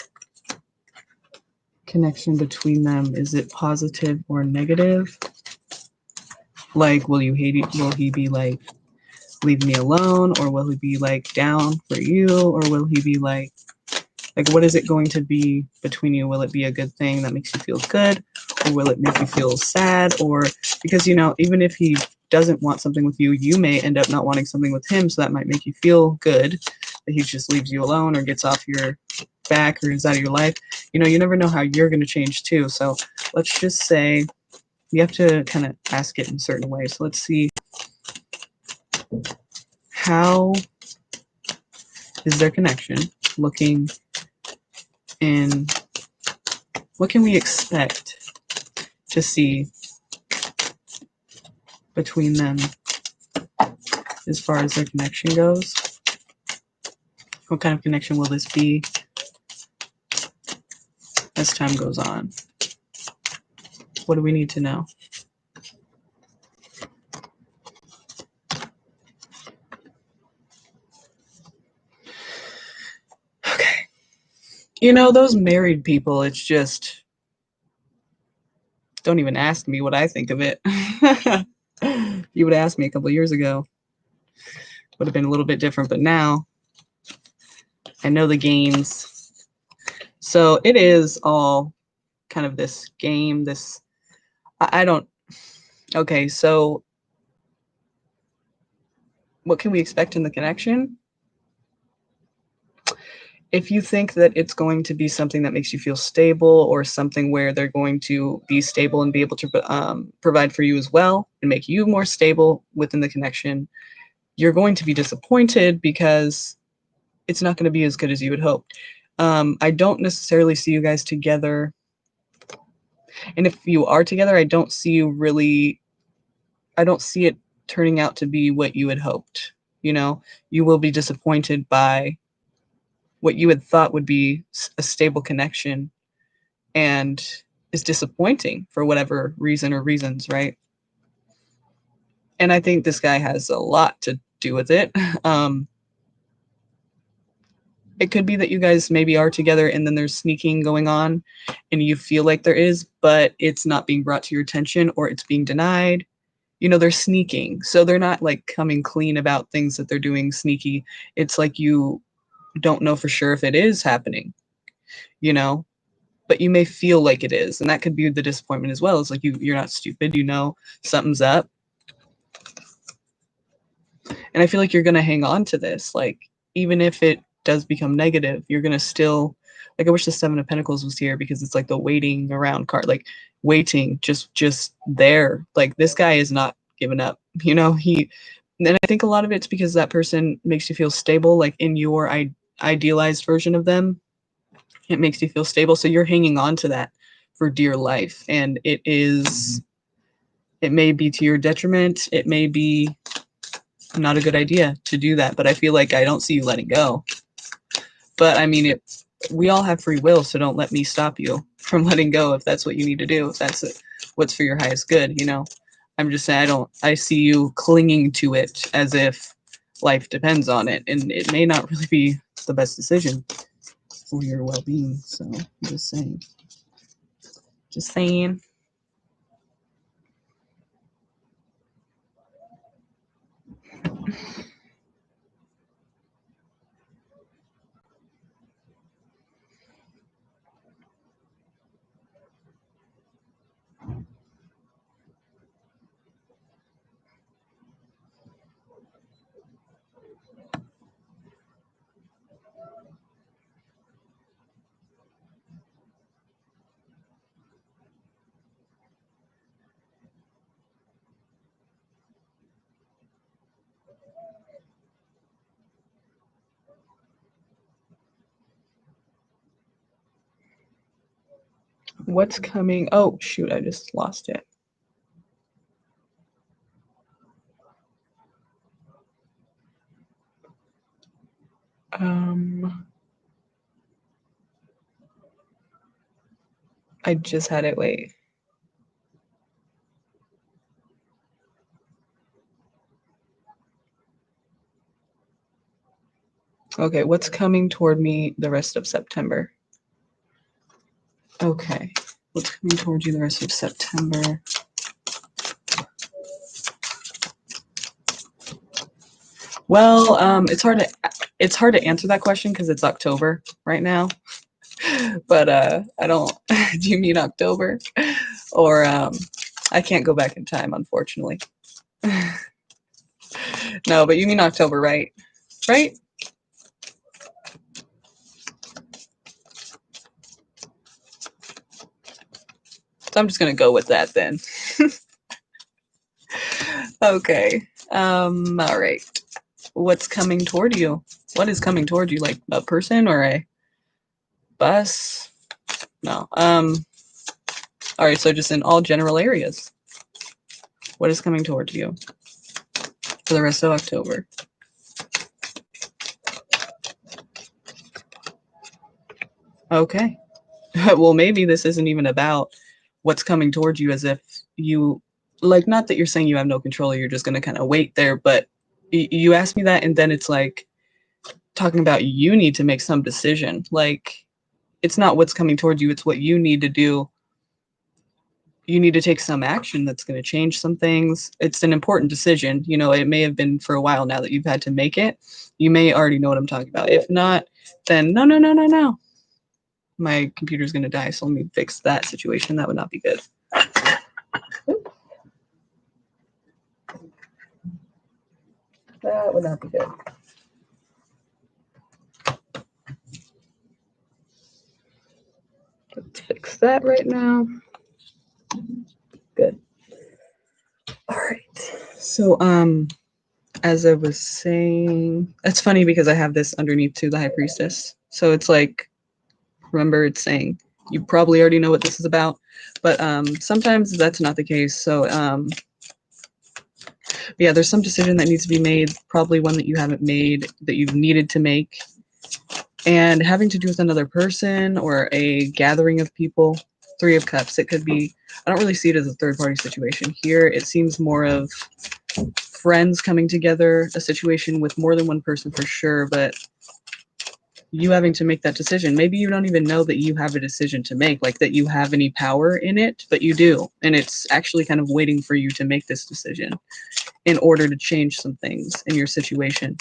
connection between them? Is it positive or negative? Like, will he be like, leave me alone, or will he be like down for you, or will he be like what is it going to be between you? Will it be a good thing that makes you feel good, or will it make you feel sad? Or because, you know, even if he doesn't want something with you, you may end up not wanting something with him, so that might make you feel good that he just leaves you alone or gets off your back or is out of your life. You know, you never know how you're going to change too. So let's just say you have to kind of ask it in certain ways. So let's see, how is their connection looking, and what can we expect to see between them as far as their connection goes? What kind of connection will this be as time goes on? What do we need to know? Okay. You know, those married people, it's just, don't even ask me what I think of it. You would ask me a couple years ago, would have been a little bit different, but now I know the games. So it is all kind of this game, this, I don't, okay, so what can we expect in the connection? If you think that it's going to be something that makes you feel stable, or something where they're going to be stable and be able to provide for you as well and make you more stable within the connection, you're going to be disappointed because it's not going to be as good as you had hoped. I don't necessarily see you guys together. And if you are together, I don't see it turning out to be what you had hoped. You know, you will be disappointed by what you had thought would be a stable connection, and is disappointing for whatever reason or reasons, right? And I think this guy has a lot to do with it. It could be that you guys maybe are together and then there's sneaking going on and you feel like there is, but it's not being brought to your attention, or it's being denied. You know, they're sneaking. So they're not like coming clean about things that they're doing sneaky. It's like you don't know for sure if it is happening, you know, but you may feel like it is. And that could be the disappointment as well. It's like you're not stupid, you know something's up. And I feel like you're going to hang on to this. Like, even if it does become negative, you're going to still, like, I wish the Seven of Pentacles was here, because it's like the waiting around card, like waiting, just there. Like, this guy is not giving up, you know, and I think a lot of it's because that person makes you feel stable, like in your idealized version of them. It makes you feel stable. So you're hanging on to that for dear life. And it may be to your detriment. It may be not a good idea to do that. But I feel like I don't see you letting go. But I mean, we all have free will, so don't let me stop you from letting go if that's what you need to do, if that's what's for your highest good, you know? I'm just saying, I see you clinging to it as if life depends on it, and it may not really be the best decision for your well-being. So I'm just saying. Just saying. What's coming? Oh, shoot, I just lost it. I just had it. Wait. Okay, what's coming toward me the rest of September? Okay, what's coming towards you the rest of September? Well, it's hard to answer that question because it's October right now. But I don't. Do you mean October? Or I can't go back in time, unfortunately. No, but you mean October, right? Right? So I'm just gonna go with that then. Okay. All right. What's coming toward you? What is coming toward you? Like a person or a bus? No. All right, so just in all general areas. What is coming towards you for the rest of October? Okay. Well, maybe this isn't even about what's coming towards you as if you, like, not that you're saying you have no control, you're just going to kind of wait there, but you asked me that, and then it's like talking about you need to make some decision. Like, it's not what's coming towards you, it's what you need to do. You need to take some action that's going to change some things. It's an important decision. You know, it may have been for a while now that you've had to make it. You may already know what I'm talking about. If not, then no, no, no, no, no. My computer's going to die, so let me fix that situation. That would not be good. That would not be good. Let's fix that right now. Good. All right. So, as I was saying, it's funny because I have this underneath to the High Priestess. So it's like, remember, it's saying you probably already know what this is about, but sometimes that's not the case. So yeah, there's some decision that needs to be made, probably one that you haven't made, that you've needed to make, and having to do with another person or a gathering of people. Three of Cups, it could be, I don't really see it as a third party situation here. It seems more of friends coming together, a situation with more than one person for sure, but you having to make that decision. Maybe you don't even know that you have a decision to make, like that you have any power in it, but you do. And it's actually kind of waiting for you to make this decision in order to change some things in your situation.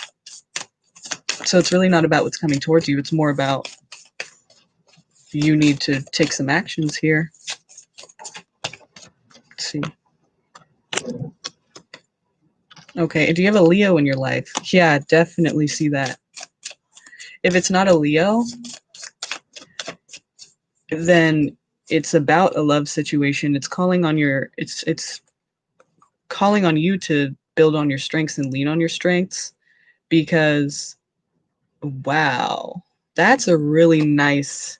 So it's really not about what's coming towards you. It's more about you need to take some actions here. Let's see. Okay, do you have a Leo in your life? Yeah, definitely see that. If it's not a Leo, then it's about a love situation. It's calling on your, it's calling on you to build on your strengths and lean on your strengths, because wow, that's a really nice,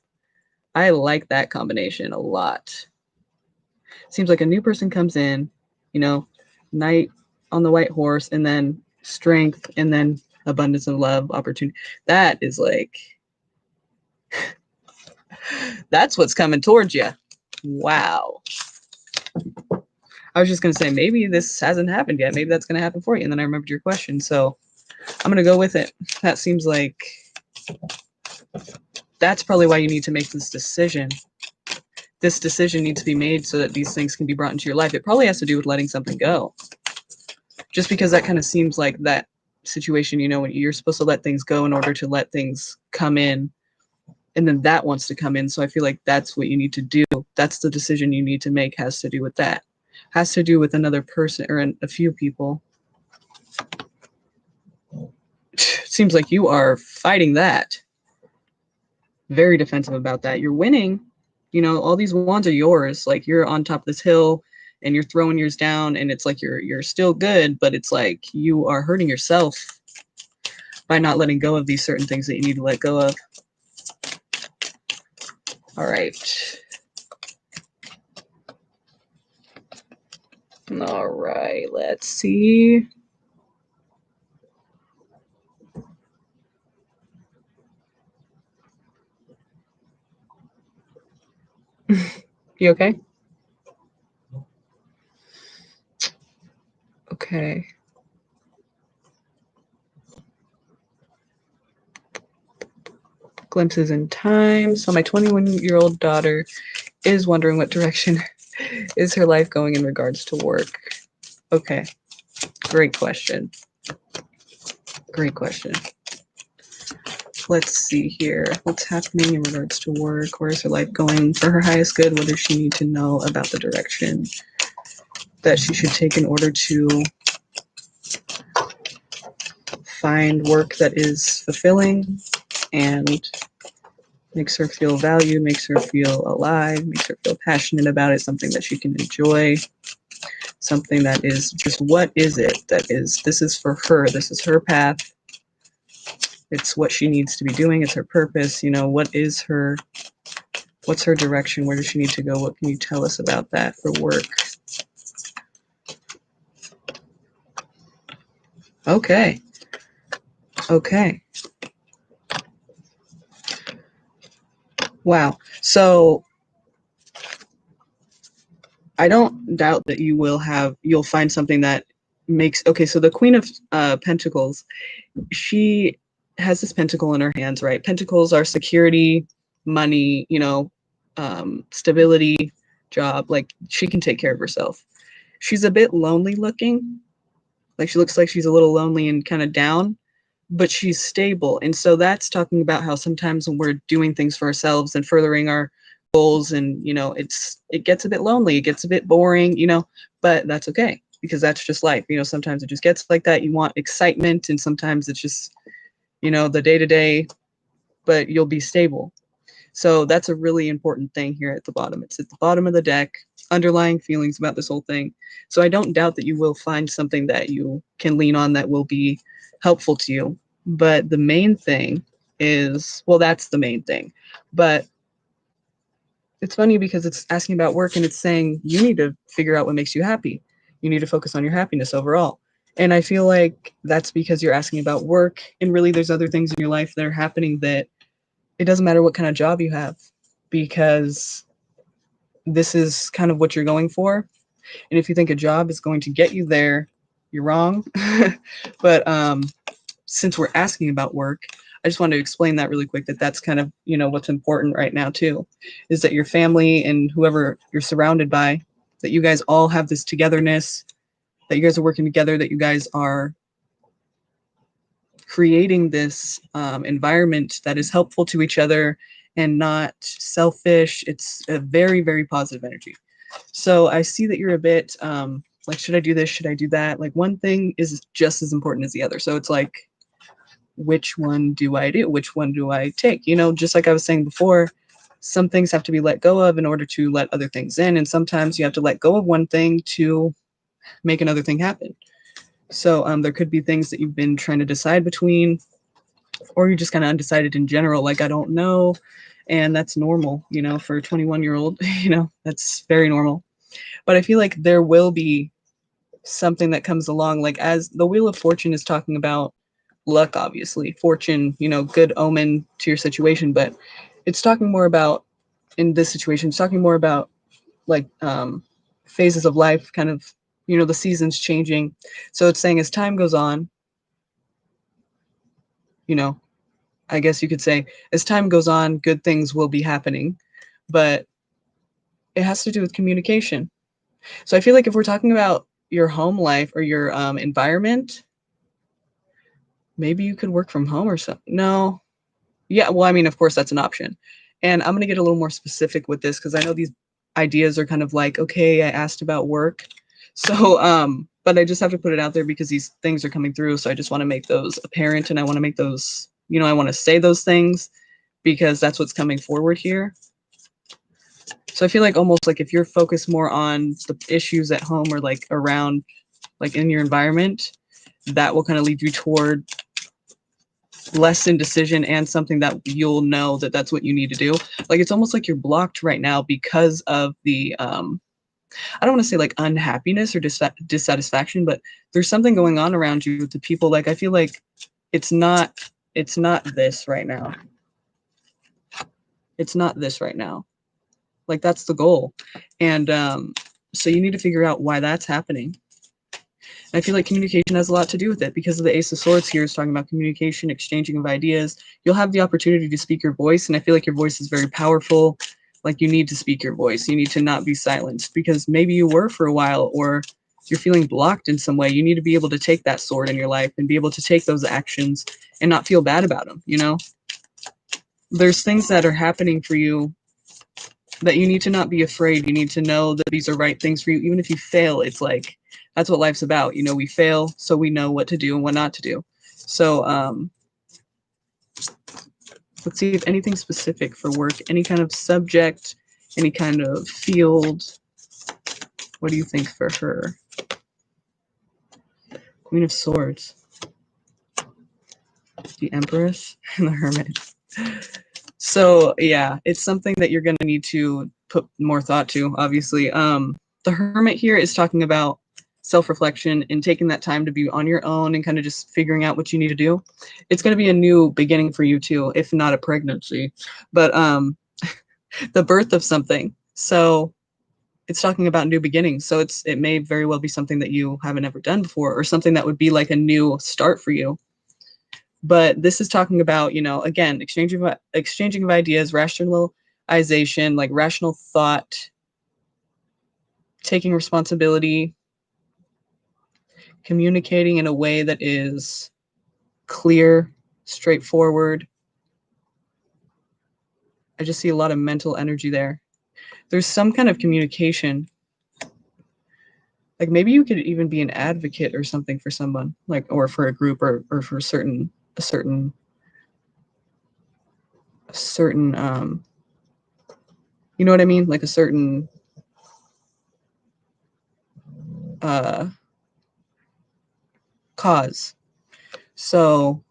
I like that combination a lot. Seems like a new person comes in, you know, knight on the white horse, and then strength, and then abundance of love, opportunity. That is like, that's what's coming towards you. Wow. I was just going to say, maybe this hasn't happened yet. Maybe that's going to happen for you. And then I remembered your question. So I'm going to go with it. That seems like that's probably why you need to make this decision. This decision needs to be made so that these things can be brought into your life. It probably has to do with letting something go. Just because that kind of seems like that situation, you know, when you're supposed to let things go in order to let things come in, and then that wants to come in. So I feel like that's what you need to do. That's the decision you need to make, has to do with that. Has to do with another person or a few people. Seems like you are fighting that. Very defensive about that. You're winning. You know, all these wands are yours. Like, you're on top of this hill and you're throwing yours down, and it's like you're still good, but it's like you are hurting yourself by not letting go of these certain things that you need to let go of. All right. All right, let's see. You okay? Okay. Glimpses in time. So my 21-year-old daughter is wondering what direction is her life going in regards to work. Okay. Great question. Great question. Let's see here. What's happening in regards to work? Where is her life going for her highest good? What does she need to know about the direction that she should take in order to find work that is fulfilling and makes her feel valued, makes her feel alive, makes her feel passionate about it, something that she can enjoy, something that is just, what is it that is, this is for her, this is her path, it's what she needs to be doing, it's her purpose, you know, what is her, what's her direction, where does she need to go, what can you tell us about that for work? Okay. Okay. Wow. So I don't doubt that you'll find something that makes, okay, so the Queen of Pentacles, she has this pentacle in her hands, right? Pentacles are security, money, you know, stability, job. Like, she can take care of herself. She's a bit lonely looking. Like, she looks like she's a little lonely and kind of down, but she's stable. And so that's talking about how sometimes when we're doing things for ourselves and furthering our goals, and you know, it gets a bit lonely, it gets a bit boring, you know, but that's okay, because that's just life. You know, sometimes it just gets like that. You want excitement, and sometimes it's just, you know, the day to day, but you'll be stable. So that's a really important thing here at the bottom. It's at the bottom of the deck, underlying feelings about this whole thing. So I don't doubt that you will find something that you can lean on that will be helpful to you. But the main thing is, well, that's the main thing. But it's funny because it's asking about work, and it's saying you need to figure out what makes you happy. You need to focus on your happiness overall. And I feel like that's because you're asking about work, and really there's other things in your life that are happening that it doesn't matter what kind of job you have, because this is kind of what you're going for. And if you think a job is going to get you there, you're wrong. But since we're asking about work, I just wanted to explain that really quick, that that's kind of, you know, what's important right now too, is that your family and whoever you're surrounded by, that you guys all have this togetherness, that you guys are working together, that you guys are creating this environment that is helpful to each other and not selfish. It's a very, very positive energy. So I see that you're a bit like, should I do this? Should I do that? Like, one thing is just as important as the other. So it's like, which one do I do? Which one do I take? You know, just like I was saying before, some things have to be let go of in order to let other things in. And sometimes you have to let go of one thing to make another thing happen. So there could be things that you've been trying to decide between, or you're just kind of undecided in general, like, I don't know. And that's normal, you know, for a 21-year-old, you know, that's very normal. But I feel like there will be something that comes along, like as the Wheel of Fortune is talking about luck, obviously, fortune, you know, good omen to your situation, but it's talking more about, in this situation, it's talking more about like phases of life, kind of, you know, the seasons changing. So it's saying as time goes on, you know, I guess you could say as time goes on, good things will be happening, but it has to do with communication. So I feel like if we're talking about your home life or your environment, maybe you could work from home or something. No, yeah, well, I mean, of course, that's an option. And I'm going to get a little more specific with this because I know these ideas are kind of like, okay, I asked about work. So, but I just have to put it out there because these things are coming through. So I just want to make those apparent and I want to make those, you know, I want to say those things because that's what's coming forward here. So I feel like almost like if you're focused more on the issues at home or like around, like in your environment, that will kind of lead you toward less indecision and something that you'll know that that's what you need to do. Like it's almost like you're blocked right now because of the I don't want to say like unhappiness or dissatisfaction, but there's something going on around you with the people. Like I feel like it's not it's not this right now. It's not this right now. Like that's the goal. And so you need to figure out why that's happening. I feel like communication has a lot to do with it because of the Ace of Swords here is talking about communication, exchanging of ideas. You'll have the opportunity to speak your voice, and I feel like your voice is very powerful. Like you need to speak your voice. You need to not be silenced because maybe you were for a while or you're feeling blocked in some way. You need to be able to take that sword in your life and be able to take those actions and not feel bad about them, you know? There's things that are happening for you that you need to not be afraid. You need to know that these are right things for you. Even if you fail, it's like that's what life's about. You know, we fail so we know what to do and what not to do. So let's see if anything specific for work, any kind of subject, any kind of field. What do you think for her? Queen of Swords, the Empress, and the Hermit. So yeah, it's something that you're going to need to put more thought to, obviously. The Hermit here is talking about self-reflection and taking that time to be on your own and kind of just figuring out what you need to do. It's going to be a new beginning for you too, if not a pregnancy, but the birth of something. So it's talking about new beginnings. So it may very well be something that you haven't ever done before or something that would be like a new start for you. But this is talking about, you know, again, exchanging of ideas, rationalization, like rational thought, taking responsibility, communicating in a way that is clear, straightforward. I just see a lot of mental energy there. There's some kind of communication. Like maybe you could even be an advocate or something for someone, like or for a group or for a certain you know what I mean? Like a certain uh cause. So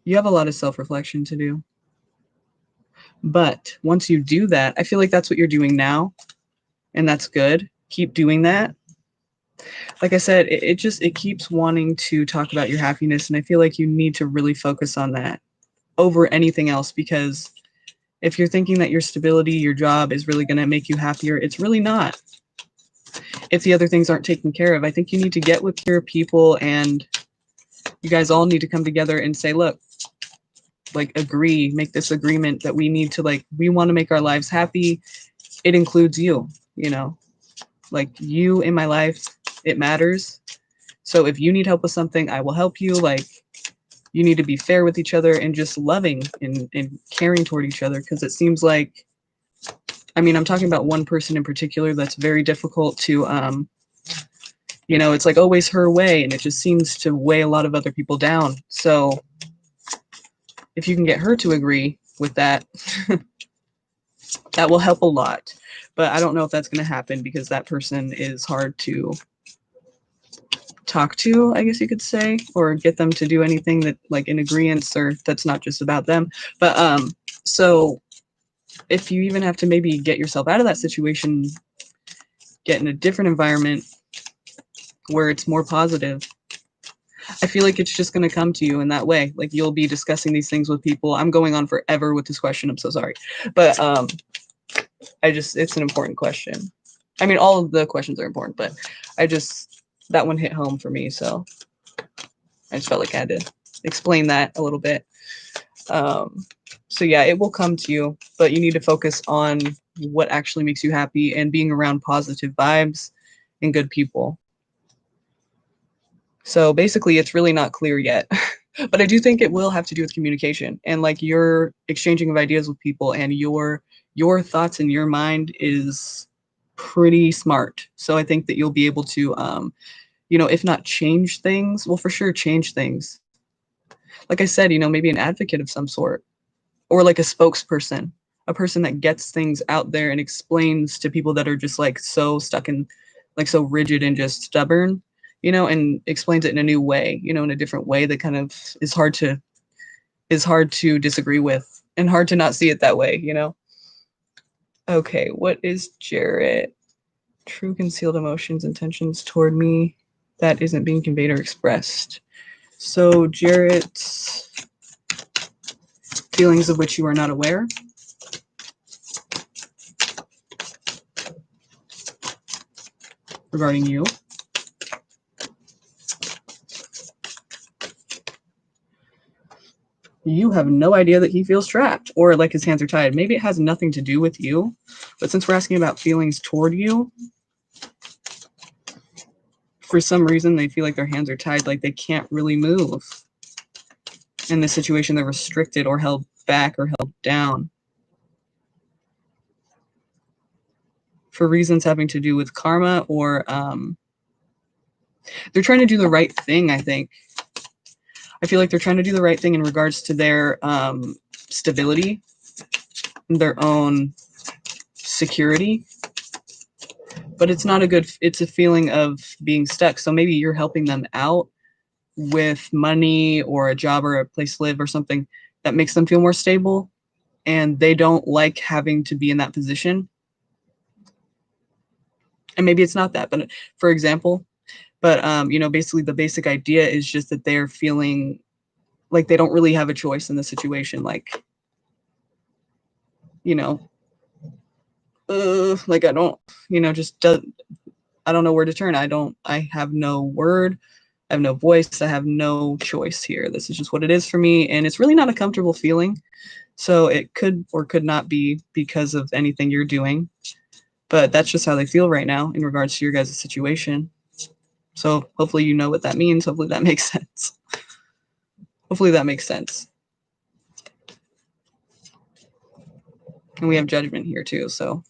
you have a lot of self-reflection to do. But once you do that, I feel like that's what you're doing now, and that's good. Keep doing that. Like I said, it keeps wanting to talk about your happiness, and I feel like you need to really focus on that over anything else because if you're thinking that your stability, your job is really going to make you happier, it's really not. If the other things aren't taken care of, I think you need to get with your people and you guys all need to come together and say, look, like agree, make this agreement that we need to like, we want to make our lives happy. It includes you, you know, like you in my life, it matters. So if you need help with something, I will help you. Like you need to be fair with each other and just loving and caring toward each other. Cause it seems like, I mean, I'm talking about one person in particular that's very difficult to, you know, it's like always her way and it just seems to weigh a lot of other people down. So if you can get her to agree with that, that will help a lot. But I don't know if that's going to happen because that person is hard to talk to, I guess you could say, or get them to do anything that like in agreement or that's not just about them. But so if you even have to maybe get yourself out of that situation, get in a different environment where it's more positive. I feel like it's just going to come to you in that way. Like you'll be discussing these things with people. I'm going on forever with this question. I'm so sorry. But it's an important question. I mean, all of the questions are important, but that one hit home for me. So I just felt like I had to explain that a little bit. So yeah, it will come to you, but you need to focus on what actually makes you happy and being around positive vibes and good people. So basically, it's really not clear yet, but I do think it will have to do with communication and like your exchanging of ideas with people, and your thoughts in your mind is pretty smart. So I think that you'll be able to, if not change things, well, for sure change things. Like I said, maybe an advocate of some sort, or like a spokesperson, a person that gets things out there and explains to people that are just like so stuck in, like so rigid and just stubborn, and explains it in a new way, in a different way that kind of is hard to disagree with and hard to not see it that way. Okay, what is Jarrett? True concealed emotions, intentions toward me that isn't being conveyed or expressed. So Jarrett's feelings of which you are not aware. Regarding you. You have no idea that he feels trapped or like his hands are tied. Maybe it has nothing to do with you, but since we're asking about feelings toward you, for some reason they feel like their hands are tied, like they can't really move. In this situation, they're restricted or held back or held down. For reasons having to do with karma, or they're trying to do the right thing, I think. I feel like they're trying to do the right thing in regards to their stability, their own security, but it's not it's a feeling of being stuck. So maybe you're helping them out with money or a job or a place to live or something that makes them feel more stable, and they don't like having to be in that position. And maybe it's not that, but for example, basically the basic idea is just that they're feeling like they don't really have a choice in the situation. Like, like I don't, I don't know where to turn. I have no word. I have no voice. I have no choice here. This is just what it is for me. And it's really not a comfortable feeling. So it could or could not be because of anything you're doing. But that's just how they feel right now in regards to your guys' situation. So hopefully you know what that means. Hopefully that makes sense. Hopefully that makes sense. And we have judgment here too. So,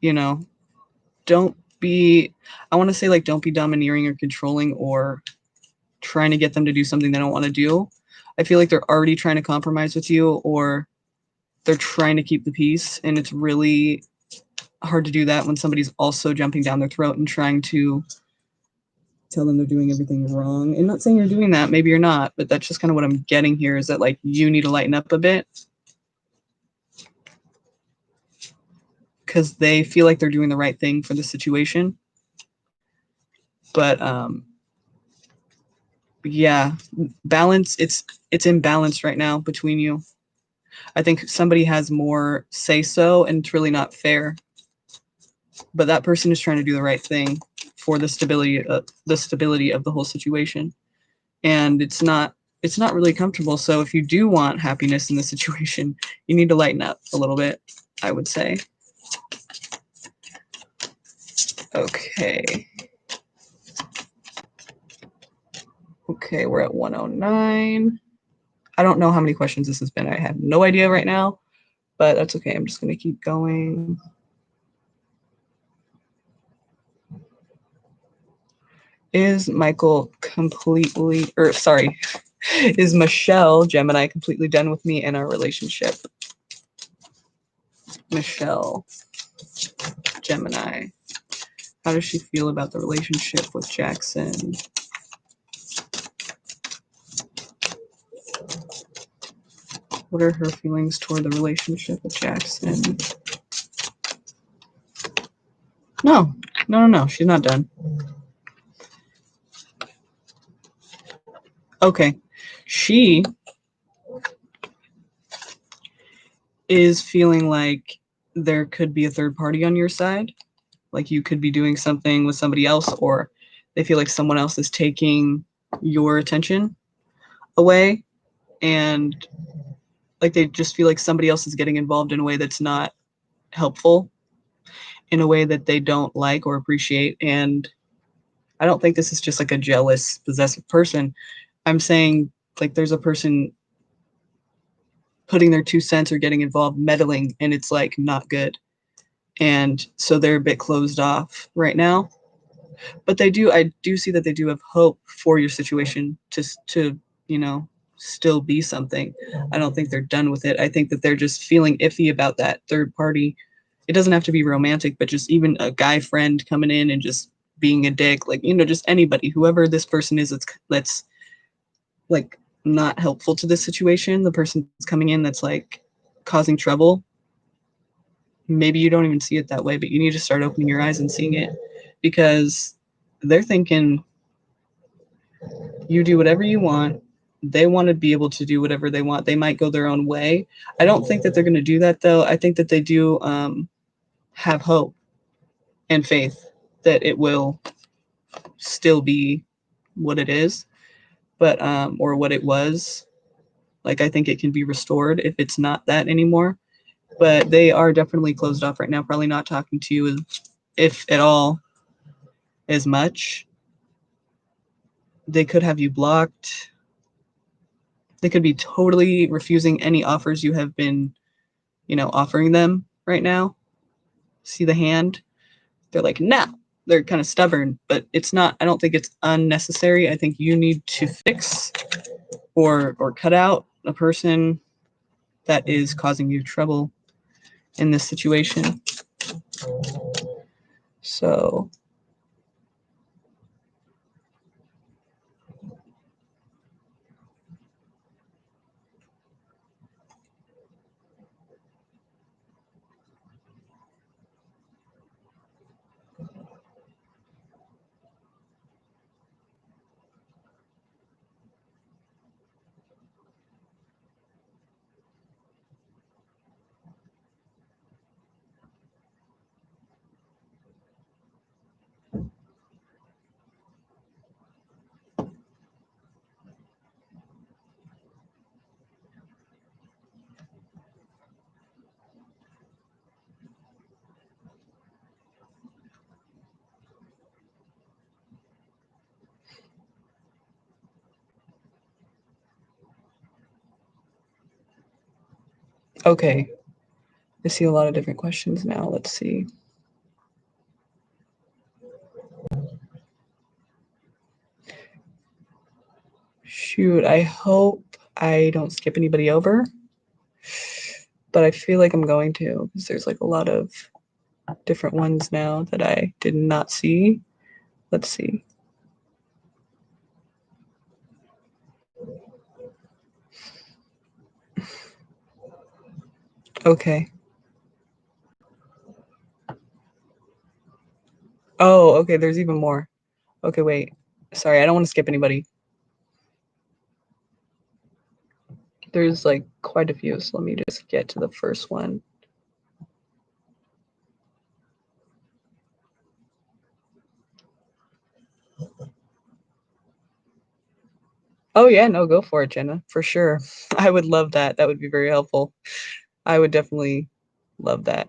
don't be, I want to say like, don't be domineering or controlling or trying to get them to do something they don't want to do. I feel like they're already trying to compromise with you, or they're trying to keep the peace. And it's really hard to do that when somebody's also jumping down their throat and trying to tell them they're doing everything wrong. And not saying you're doing that, maybe you're not, but that's just kind of what I'm getting here, is that like you need to lighten up a bit, because they feel like they're doing the right thing for the situation. But yeah, balance, it's imbalanced right now between you. I think somebody has more say so, and it's really not fair. But that person is trying to do the right thing for the stability of the whole situation, and it's not really comfortable. So if you do want happiness in the situation, you need to lighten up a little bit, I would say. Okay. Okay, we're at 109. I don't know how many questions this has been. I have no idea right now, but that's okay. I'm just going to keep going. Is Michael completely, or sorry, is Michelle, Gemini, completely done with me and our relationship? Michelle, Gemini. How does she feel about the relationship with Jackson? What are her feelings toward the relationship with Jackson? No, no, she's not done. Okay. She is feeling like there could be a third party on your side. Like you could be doing something with somebody else, or they feel like someone else is taking your attention away, and like they just feel like somebody else is getting involved in a way that's not helpful, in a way that they don't like or appreciate. And I don't think this is just like a jealous, possessive person. I'm saying like there's a person putting their 2 cents or getting involved, meddling, and it's like not good. And so they're a bit closed off right now. But I do see that they do have hope for your situation to, you know, still be something. I don't think they're done with it. I think that they're just feeling iffy about that third party. It doesn't have to be romantic, but just even a guy friend coming in and just being a dick, like, you know, just anybody, whoever this person is that's like not helpful to this situation, the person that's coming in that's like causing trouble. Maybe you don't even see it that way, but you need to start opening your eyes and seeing it, because they're thinking you do whatever you want. They want to be able to do whatever they want. They might go their own way. I don't think that they're going to do that, though. I think that they do have hope and faith that it will still be what it is, but or what it was. Like, I think it can be restored if it's not that anymore. But they are definitely closed off right now, probably not talking to you, if at all, as much. They could have you blocked. They could be totally refusing any offers you have been, you know, offering them right now. See the hand? They're like, no. They're kind of stubborn, but it's not, I don't think it's unnecessary. I think you need to fix or cut out a person that is causing you trouble in this situation. So okay, I see a lot of different questions now. Let's see. Shoot, I hope I don't skip anybody over, but I feel like I'm going to, because there's like a lot of different ones now that I did not see. Let's see. Okay. Oh, okay, there's even more. Okay, wait. Sorry, I don't want to skip anybody. There's like quite a few, so let me just get to the first one. Oh yeah, no, go for it, Jenna, for sure. I would love that. That would be very helpful. I would definitely love that.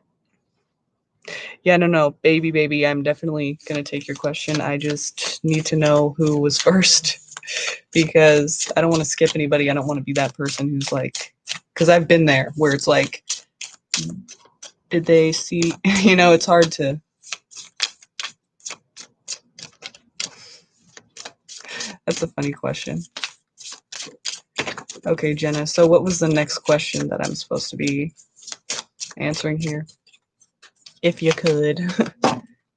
Yeah, no, baby, I'm definitely gonna take your question. I just need to know who was first, because I don't want to skip anybody. I don't want to be that person who's like, because I've been there where it's like, did they see? You know, it's hard to. That's a funny question. Okay, Jenna. So what was the next question that I'm supposed to be answering here? If you could,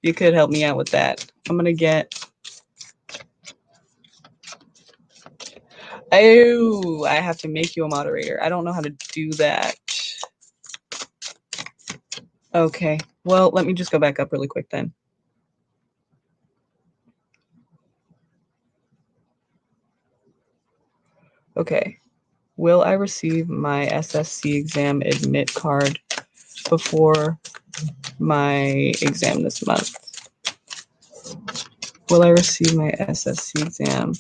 you could help me out with that. I'm gonna get. Oh, I have to make you a moderator. I don't know how to do that. Okay. Well, let me just go back up really quick then. Okay. Will I receive my SSC exam admit card before my exam this month? Will I receive my SSC exam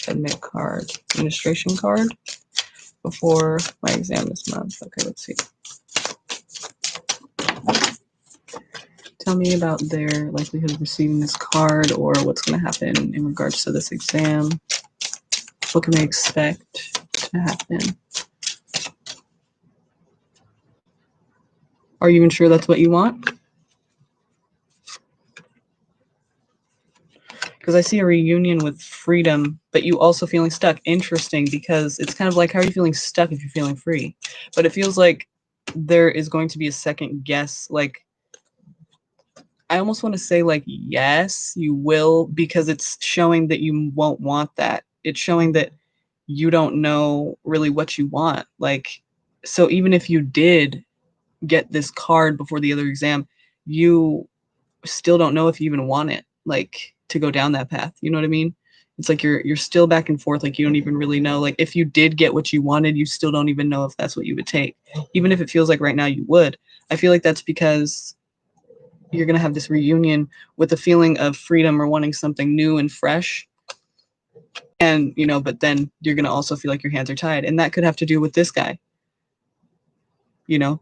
admit card, administration card, before my exam this month? Okay, let's see. Tell me about their likelihood of receiving this card, or what's going to happen in regards to this exam. What can they expect to happen? Are you even sure that's what you want? Because I see a reunion with freedom, but you also feeling stuck. Interesting, because it's kind of like, how are you feeling stuck if you're feeling free? But it feels like there is going to be a second guess. Like, I almost want to say, like, yes, you will, because it's showing that you won't want that. It's showing that you don't know really what you want. Like, so even if you did get this card before the other exam, you still don't know if you even want it, like, to go down that path. You know what I mean? It's like you're still back and forth. Like, you don't even really know. Like, if you did get what you wanted, you still don't even know if that's what you would take, even if it feels like right now you would. I feel like that's because you're gonna have this reunion with a feeling of freedom or wanting something new and fresh. And but then you're gonna also feel like your hands are tied, and that could have to do with this guy,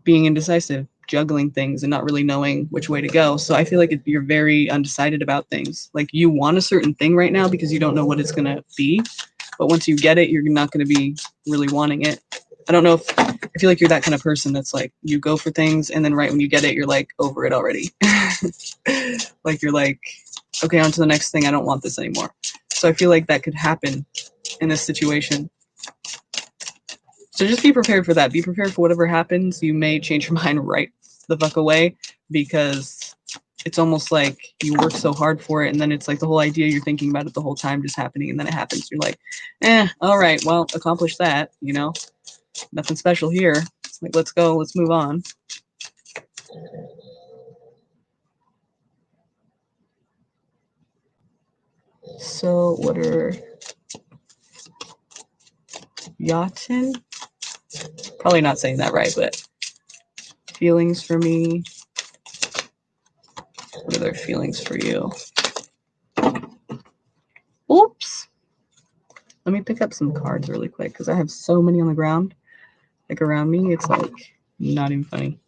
being indecisive, juggling things, and not really knowing which way to go. So I feel like you're very undecided about things. Like, you want a certain thing right now because you don't know what it's going to be. But once you get it, you're not going to be really wanting it. I don't know if I feel like you're that kind of person that's like, you go for things and then right when you get it, you're like over it already. Like, you're like, okay, on to the next thing. I don't want this anymore. So I feel like that could happen in this situation. So just be prepared for that. Be prepared for whatever happens. You may change your mind right the fuck away, because it's almost like you work so hard for it, and then it's like the whole idea you're thinking about it the whole time just happening, and then it happens. You're like, all right, well, accomplish that, nothing special here. Like, let's go, let's move on. So what are Yachten? Probably not saying that right, but feelings for me. What are their feelings for you? Oops. Let me pick up some cards really quick because I have so many on the ground, like around me. It's like not even funny.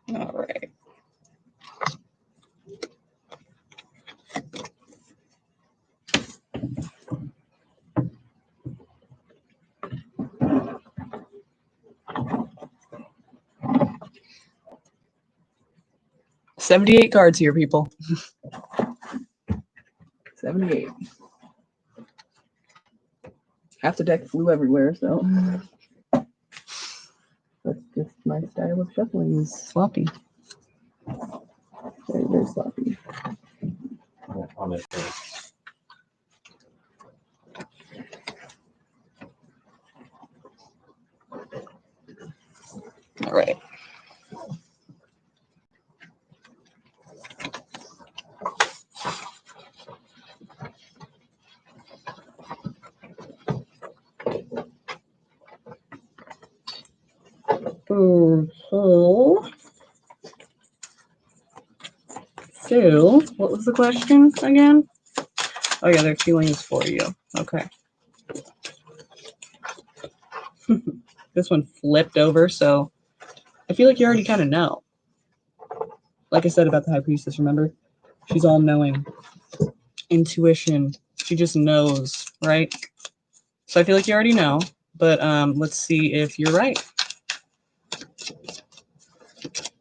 All right. $78 cards here, people. 78. Half the deck flew everywhere, so that's just my style of shuffling, is sloppy. Very, very sloppy. All right. So, what was the question again? Oh yeah, their feelings for you. Okay. This one flipped over, so I feel like you already kind of know. Like I said about the High Priestess, remember? She's all knowing. Intuition. She just knows, right? So I feel like you already know, but let's see if you're right.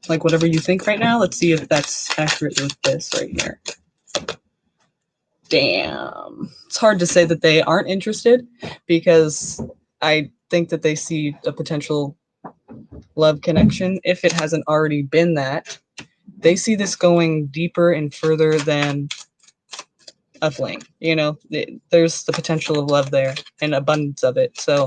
Like whatever you think right now, let's see if that's accurate with this right here. Damn. It's hard to say that they aren't interested because I think that they see a potential love connection if it hasn't already been that. They see this going deeper and further than a fling. You know, there's the potential of love there and abundance of it. So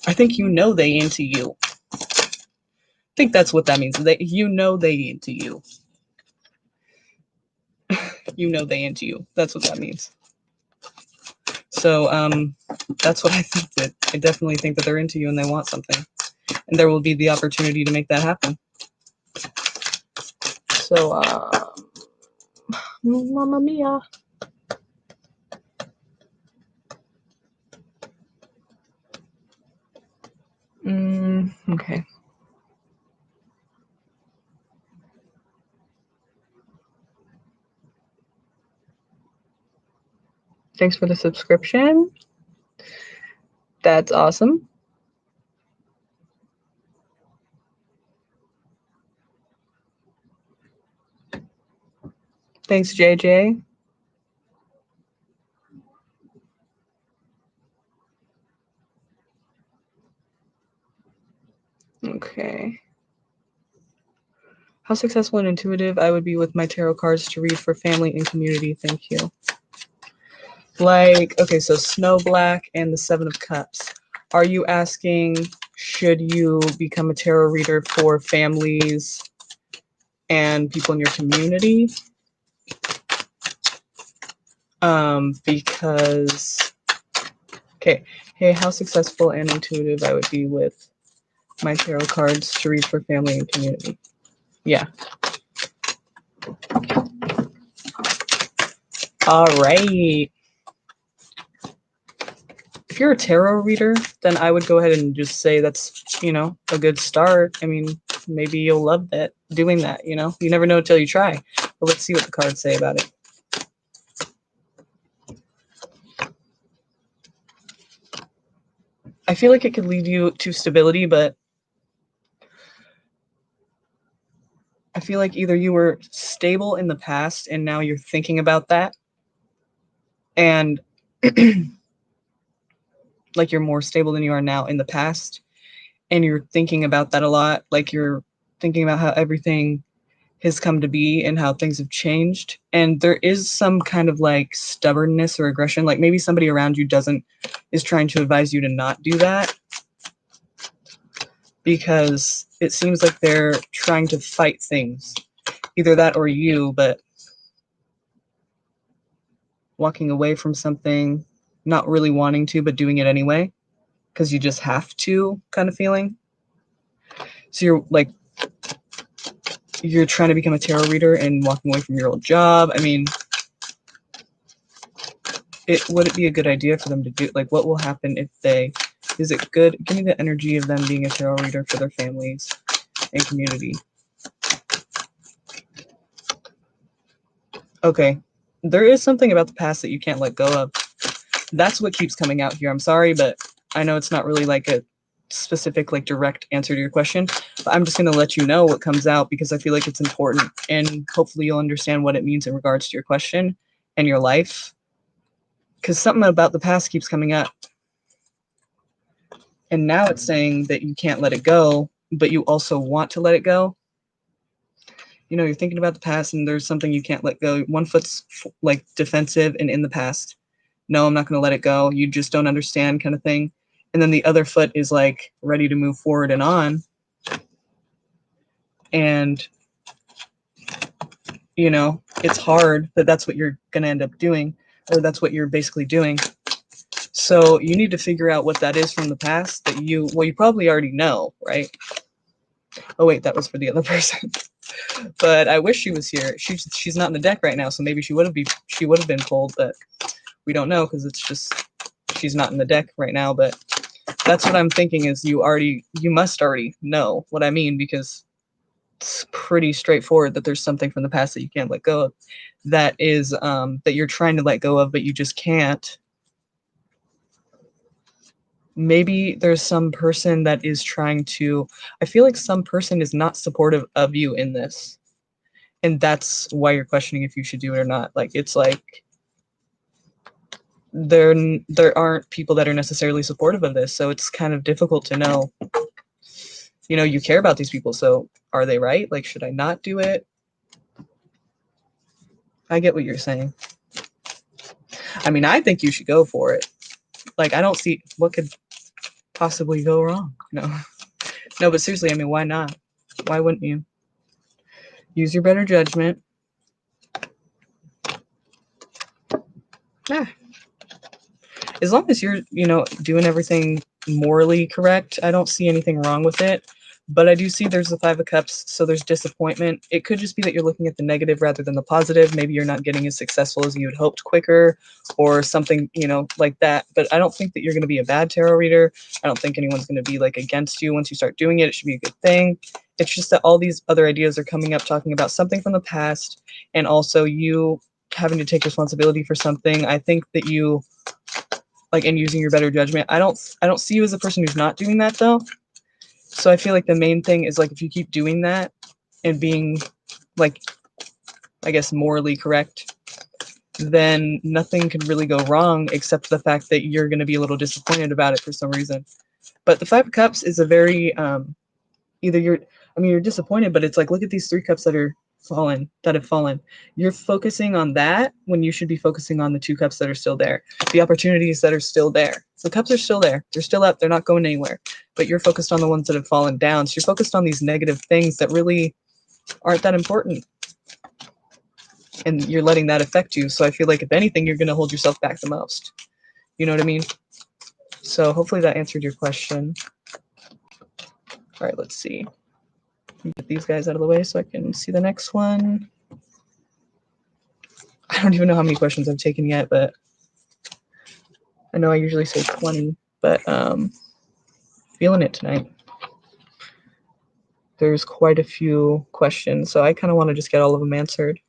I think you know they into you. I think that's what that means. You know they into you. You know they into you. That's what that means. So that's what I think. That I definitely think that they're into you and they want something, and there will be the opportunity to make that happen. So, Mamma Mia. Okay. Thanks for the subscription. That's awesome. Thanks, JJ. Okay. How successful and intuitive I would be with my tarot cards to read for family and community. Thank you. Like, okay, so Snow Black and the Seven of Cups. Are you asking, should you become a tarot reader for families and people in your community? Because, okay, hey, how successful and intuitive I would be with my tarot cards to read for family and community. Yeah. All right. If you're a tarot reader, then I would go ahead and just say that's, you know, a good start. I mean, maybe you'll love that, doing that, you know? You never know until you try. But let's see what the cards say about it. I feel like it could lead you to stability, but I feel like either you were stable in the past and now you're thinking about that, and like you're more stable than you are now in the past, and you're thinking about that a lot, like you're thinking about how everything has come to be and how things have changed, and there is some kind of like stubbornness or aggression, like maybe somebody around you is trying to advise you to not do that, because it seems like they're trying to fight things, either that or you, but walking away from something, not really wanting to, but doing it anyway, because you just have to, kind of feeling. So you're trying to become a tarot reader and walking away from your old job. I mean, would it be a good idea for them to do, like, what will happen if is it good? Give me the energy of them being a tarot reader for their families and community. Okay. There is something about the past that you can't let go of. That's what keeps coming out here. I'm sorry, but I know it's not really like a specific, like, direct answer to your question, but I'm just going to let you know what comes out because I feel like it's important, and hopefully you'll understand what it means in regards to your question and your life, because something about the past keeps coming up. And now it's saying that you can't let it go, but you also want to let it go. You know, you're thinking about the past and there's something you can't let go. One foot's like defensive and in the past. No, I'm not going to let it go. You just don't understand, kind of thing. And then the other foot is like ready to move forward and on. And, you know, it's hard, but that's what you're going to end up doing, or that's what you're basically doing. So you need to figure out what that is from the past that you probably already know, right? Oh, wait, that was for the other person. But I wish she was here. She's not in the deck right now, so maybe she would have been pulled, but we don't know because it's just she's not in the deck right now. But that's what I'm thinking is you must already know what I mean, because it's pretty straightforward that there's something from the past that you can't let go of, that is that you're trying to let go of, but you just can't. Maybe there's some person that is trying to, I feel like some person is not supportive of you in this. And that's why you're questioning if you should do it or not. Like, it's like there aren't people that are necessarily supportive of this, so it's kind of difficult to know. You know, you care about these people, so are they right? Like, should I not do it? I get what you're saying. I mean, I think you should go for it. Like, I don't see what could possibly go wrong. No. No, but seriously, I mean, why not? Why wouldn't you? Use your better judgment. Yeah. As long as you're, you know, doing everything morally correct, I don't see anything wrong with it. But I do see there's the Five of Cups, so there's disappointment. It could just be that you're looking at the negative rather than the positive. Maybe you're not getting as successful as you had hoped quicker or something, you know, like that. But I don't think that you're going to be a bad tarot reader. I don't think anyone's going to be like against you once you start doing it. It should be a good thing. It's just that all these other ideas are coming up talking about something from the past and also you having to take responsibility for something. I think that you like, and using your better judgment. I don't see you as a person who's not doing that though. So I feel like the main thing is like if you keep doing that and being like, I guess, morally correct, then nothing could really go wrong except the fact that you're going to be a little disappointed about it for some reason. But the Five of Cups is a very either you're disappointed, but it's like, look at these three cups that have fallen. You're focusing on that when you should be focusing on the two cups that are still there, the opportunities that are still there. The cups are still there, they're still up, they're not going anywhere, but you're focused on the ones that have fallen down. So you're focused on these negative things that really aren't that important, and you're letting that affect you. So I feel like if anything, you're going to hold yourself back the most. You know what I mean? So hopefully that answered your question. All right, let's see. Get these guys out of the way so I can see the next one. I don't even know how many questions I've taken yet, but I know I usually say 20, but feeling it tonight. There's quite a few questions, so I kind of want to just get all of them answered.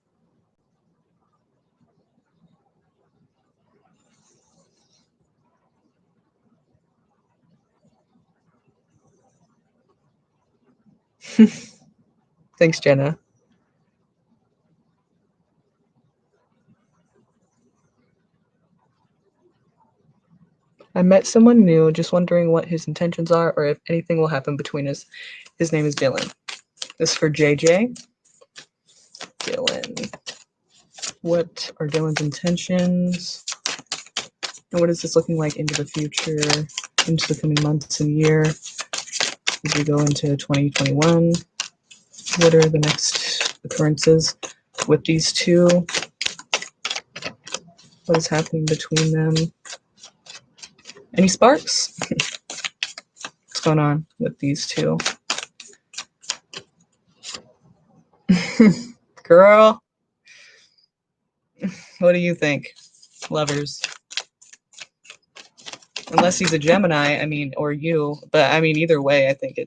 Thanks, Jenna. I met someone new, just wondering what his intentions are or if anything will happen between us. His name is Dylan. This is for JJ. Dylan. What are Dylan's intentions? And what is this looking like into the future, into the coming months and year as we go into 2021? What are the next occurrences with these two? What is happening between them? Any sparks? What's going on with these two? Girl, what do you think, lovers? Unless he's a Gemini, I mean, or you, but I mean, either way, I think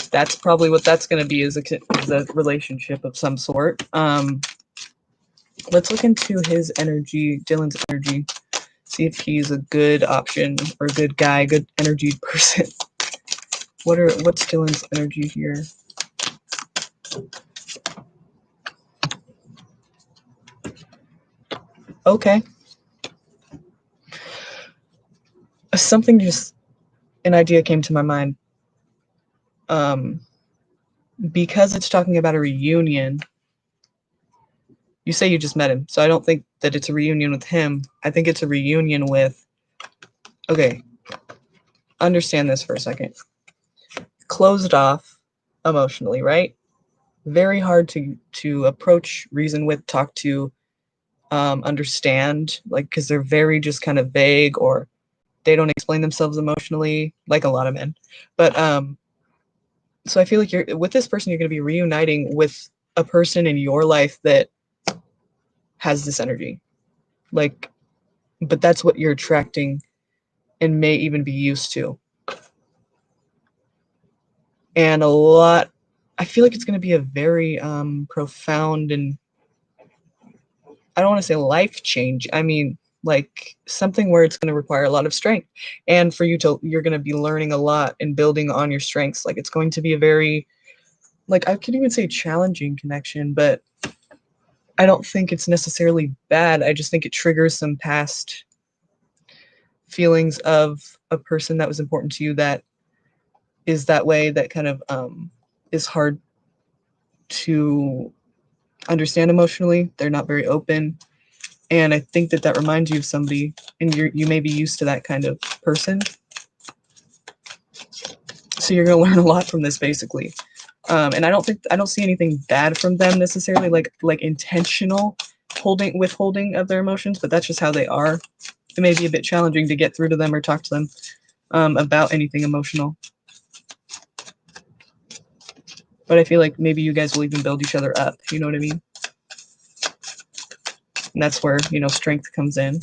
that's probably what that's going to be, is a relationship of some sort. Let's look into his energy, Dylan's energy, see if he's a good option or a good guy, good energied person. What's Dylan's energy here? Okay. An idea came to my mind. Because it's talking about a reunion, you say you just met him, so I don't think that it's a reunion with him. I think it's a reunion with, okay, understand this for a second. Closed off emotionally, right? Very hard to approach, reason with, talk to, understand, like, because they're very just kind of vague, or they don't explain themselves emotionally, like a lot of men. But so I feel like you're with this person, you're going to be reuniting with a person in your life that has this energy, like, but that's what you're attracting and may even be used to. And a lot I feel like it's going to be a very profound, and I don't want to say life change. I mean, like something where it's going to require a lot of strength. And for you to, you're going to be learning a lot and building on your strengths. Like it's going to be a very, like I could even say challenging connection, but I don't think it's necessarily bad. I just think it triggers some past feelings of a person that was important to you that is that way, that kind of is hard to understand emotionally. They're not very open. And I think that that reminds you of somebody, and you may be used to that kind of person. So you're going to learn a lot from this, basically. And I don't see anything bad from them necessarily, like intentional withholding of their emotions, but that's just how they are. It may be a bit challenging to get through to them or talk to them about anything emotional. But I feel like maybe you guys will even build each other up. You know what I mean? And that's where, you know, strength comes in.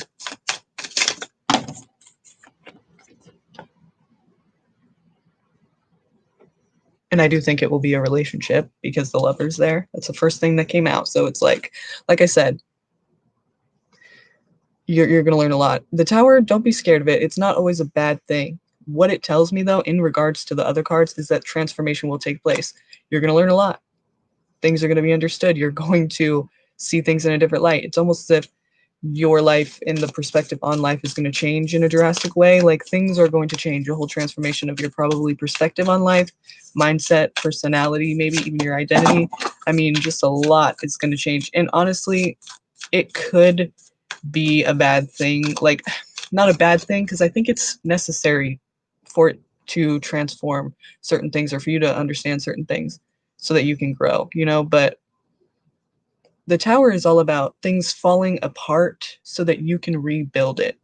And I do think it will be a relationship because the lover's there. That's the first thing that came out. So it's like I said, you're going to learn a lot. The tower, don't be scared of it. It's not always a bad thing. What it tells me, though, in regards to the other cards, is that transformation will take place. You're going to learn a lot. Things are going to be understood. You're going to see things in a different light. It's almost as if your life and the perspective on life is going to change in a drastic way. Like things are going to change, a whole transformation of your probably perspective on life, mindset, personality, maybe even your identity. I mean, just a lot is going to change. And honestly, it could be a bad thing. Like, not a bad thing, because I think it's necessary for it to transform certain things or for you to understand certain things so that you can grow, you know? But the tower is all about things falling apart so that you can rebuild it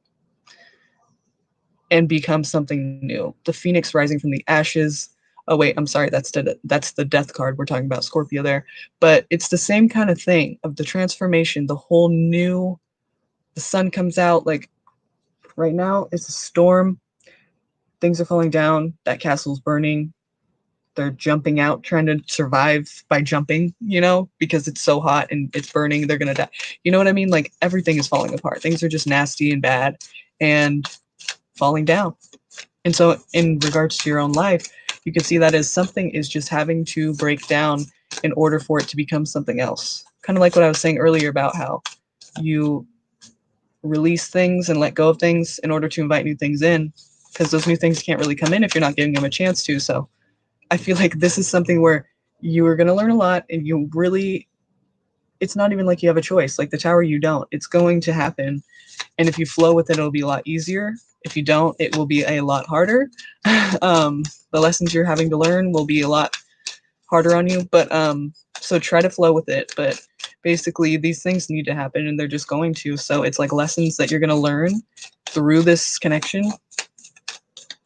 and become something new. The phoenix rising from the ashes. Oh wait, I'm sorry, that's the death card. We're talking about Scorpio there. But it's the same kind of thing of the transformation, the whole new, the sun comes out. Like right now it's a storm. Things are falling down. That castle's burning. They're jumping out, trying to survive by jumping, you know, because it's so hot and it's burning. They're going to die. You know what I mean? Like everything is falling apart. Things are just nasty and bad and falling down. And so, in regards to your own life, you can see that as something is just having to break down in order for it to become something else. Kind of like what I was saying earlier about how you release things and let go of things in order to invite new things in, because those new things can't really come in if you're not giving them a chance to. So, I feel like this is something where you are going to learn a lot, and you really, it's not even like you have a choice. Like the tower, you don't. It's going to happen. And if you flow with it, it'll be a lot easier. If you don't, it will be a lot harder. The lessons you're having to learn will be a lot harder on you. But so try to flow with it. But basically, these things need to happen, and they're just going to. So it's like lessons that you're going to learn through this connection,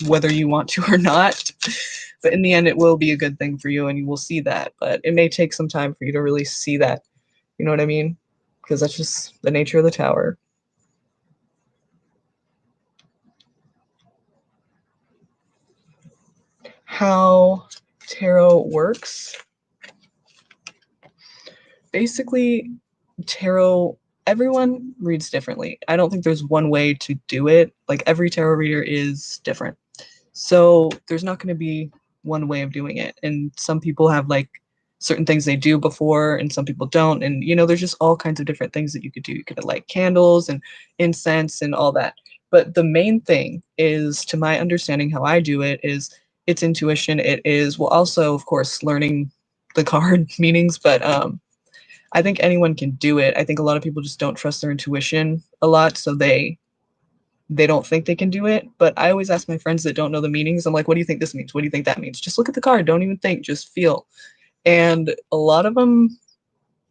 whether you want to or not. But in the end, it will be a good thing for you, and you will see that. But it may take some time for you to really see that. You know what I mean? Because that's just the nature of the tower. How tarot works. Basically, tarot, everyone reads differently. I don't think there's one way to do it. Like every tarot reader is different. So there's not going to be one way of doing it. And some people have like certain things they do before, and some people don't. And, you know, there's just all kinds of different things that you could do. You could light candles and incense and all that. But the main thing is, to my understanding, how I do it is it's intuition. It is, well, also, of course, learning the card meanings, but I think anyone can do it. I think a lot of people just don't trust their intuition a lot, so they don't think they can do it. But I always ask my friends that don't know the meanings, I'm like, what do you think this means? What do you think that means? Just look at the card. Don't even think, just feel. And a lot of them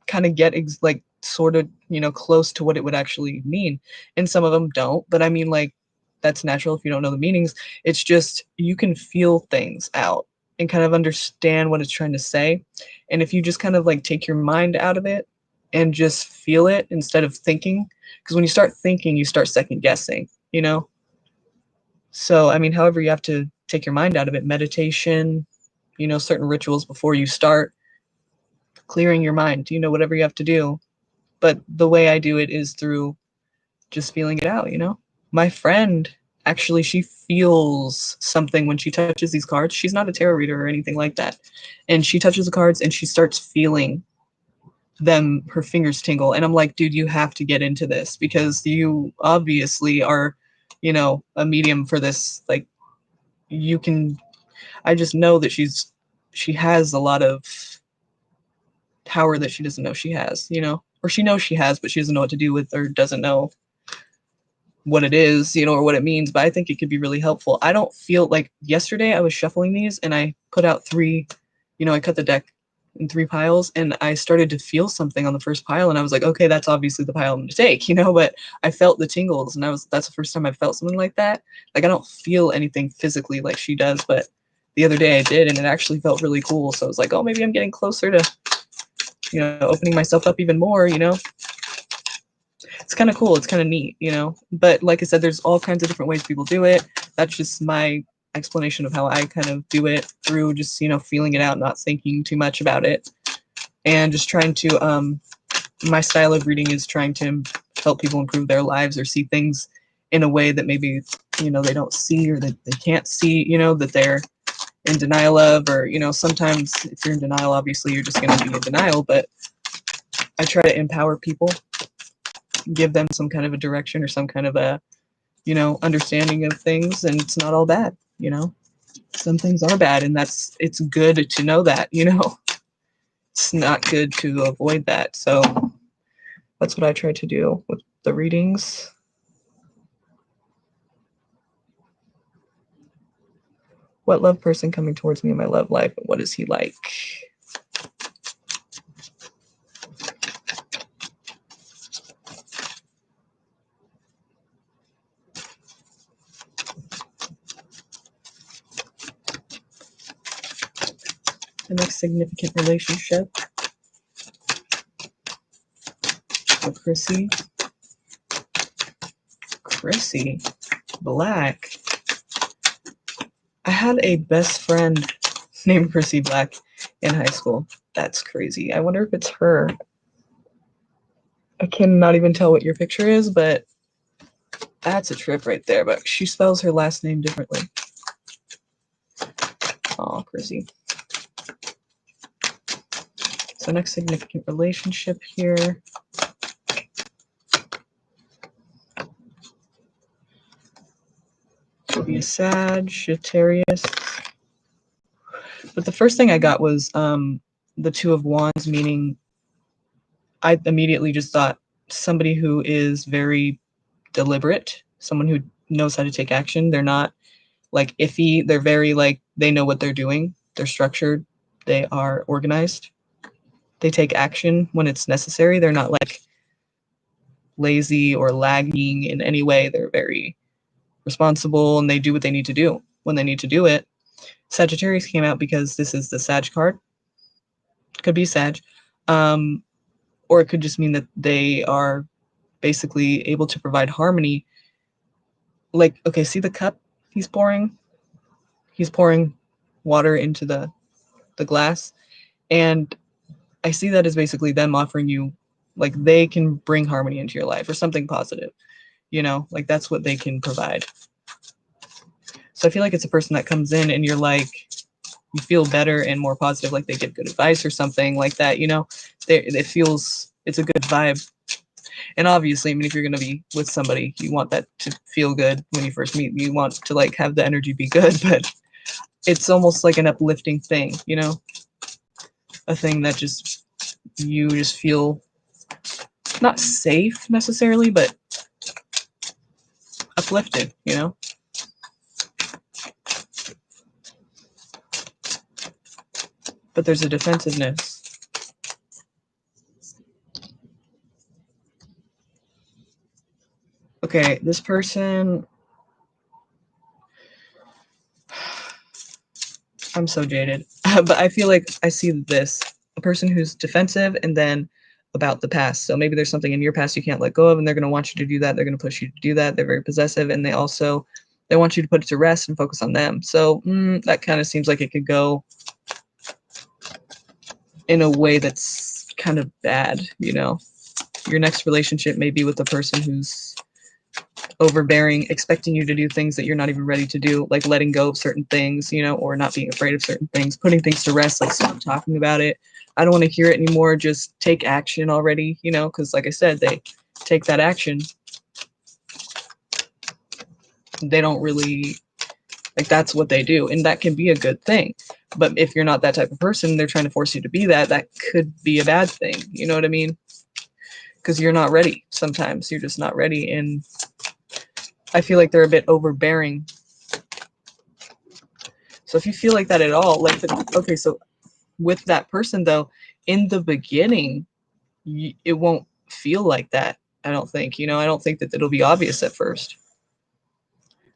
kind of get like sort of, you know, close to what it would actually mean. And some of them don't. But I mean, like, that's natural if you don't know the meanings. It's just you can feel things out and kind of understand what it's trying to say. And if you just kind of like take your mind out of it and just feel it instead of thinking, because when you start thinking, you start second guessing, you know? So, I mean, however, you have to take your mind out of it, meditation, you know, certain rituals before you start clearing your mind, you know, whatever you have to do. But the way I do it is through just feeling it out, you know? My friend, actually, she feels something when she touches these cards. She's not a tarot reader or anything like that. And she touches the cards and she starts feeling them, her fingers tingle. And I'm like, dude, you have to get into this because you obviously are, you know, a medium for this. Like, you can, I just know that she has a lot of power that she doesn't know she has, you know? Or she knows she has, but she doesn't know what to do with or doesn't know what it is, you know, or what it means, but I think it could be really helpful. I don't feel like yesterday I was shuffling these and I put out three, you know, I cut the deck in three piles and I started to feel something on the first pile and I was like, okay, that's obviously the pile I'm gonna take, you know, but I felt the tingles and that's the first time I felt something like that. Like I don't feel anything physically like she does, but the other day I did and it actually felt really cool. So I was like, oh, maybe I'm getting closer to, you know, opening myself up even more, you know. It's kind of cool. It's kind of neat, you know. But like I said, there's all kinds of different ways people do it. That's just my explanation of how I kind of do it through just, you know, feeling it out, not thinking too much about it, and just trying to. My style of reading is trying to help people improve their lives or see things in a way that maybe, you know, they don't see or that they can't see, you know, that they're in denial of, or, you know, sometimes if you're in denial, obviously you're just going to be in denial, but I try to empower people, give them some kind of a direction or some kind of a, you know, understanding of things, and it's not all bad, you know. Some things are bad and it's good to know that, you know. It's not good to avoid that. So that's what I try to do with the readings. What love person coming towards me in my love life, and what is he like? The next significant relationship with Chrissy. Chrissy Black. I had a best friend named Chrissy Black in high school. That's crazy. I wonder if it's her. I cannot even tell what your picture is, but that's a trip right there. But she spells her last name differently. Oh, Chrissy. So next significant relationship here. Could be a Sagittarius. But the first thing I got was the Two of Wands, meaning I immediately just thought somebody who is very deliberate, someone who knows how to take action. They're not like iffy. They're very like, they know what they're doing. They're structured. They are organized. They take action when it's necessary. They're not like lazy or lagging in any way. They're very responsible and they do what they need to do when they need to do it. Sagittarius came out because this is the Sag card. Could be Sag. Or it could just mean that they are basically able to provide harmony. Like, okay, see the cup he's pouring? He's pouring water into the glass. And I see that as basically them offering you, like, they can bring harmony into your life or something positive, you know, like that's what they can provide. So I feel like it's a person that comes in and you're like, you feel better and more positive, like they give good advice or something like that, you know. It feels, it's a good vibe. And obviously, I mean, if you're going to be with somebody, you want that to feel good when you first meet. You want to like have the energy be good, but it's almost like an uplifting thing, you know, a thing that just, you just feel not safe necessarily, but uplifted, you know. But there's a defensiveness. Okay, this person, I'm so jaded, but I feel like I see this, a person who's defensive and then about the past. So maybe there's something in your past you can't let go of and they're going to want you to do that. They're going to push you to do that. They're very possessive and they want you to put it to rest and focus on them. So that kind of seems like it could go in a way that's kind of bad, you know. Your next relationship may be with a person who's overbearing, expecting you to do things that you're not even ready to do, like letting go of certain things, you know, or not being afraid of certain things, putting things to rest, like stop talking about it. I don't want to hear it anymore. Just take action already, you know, because like I said, they take that action. They don't really, like, that's what they do. And that can be a good thing. But if you're not that type of person, they're trying to force you to be that, that could be a bad thing. You know what I mean? Because you're not ready. Sometimes you're just not ready. And I feel like they're a bit overbearing. So if you feel like that at all, like, okay, so with that person though, in the beginning, it won't feel like that. I don't think, you know, I don't think that it'll be obvious at first.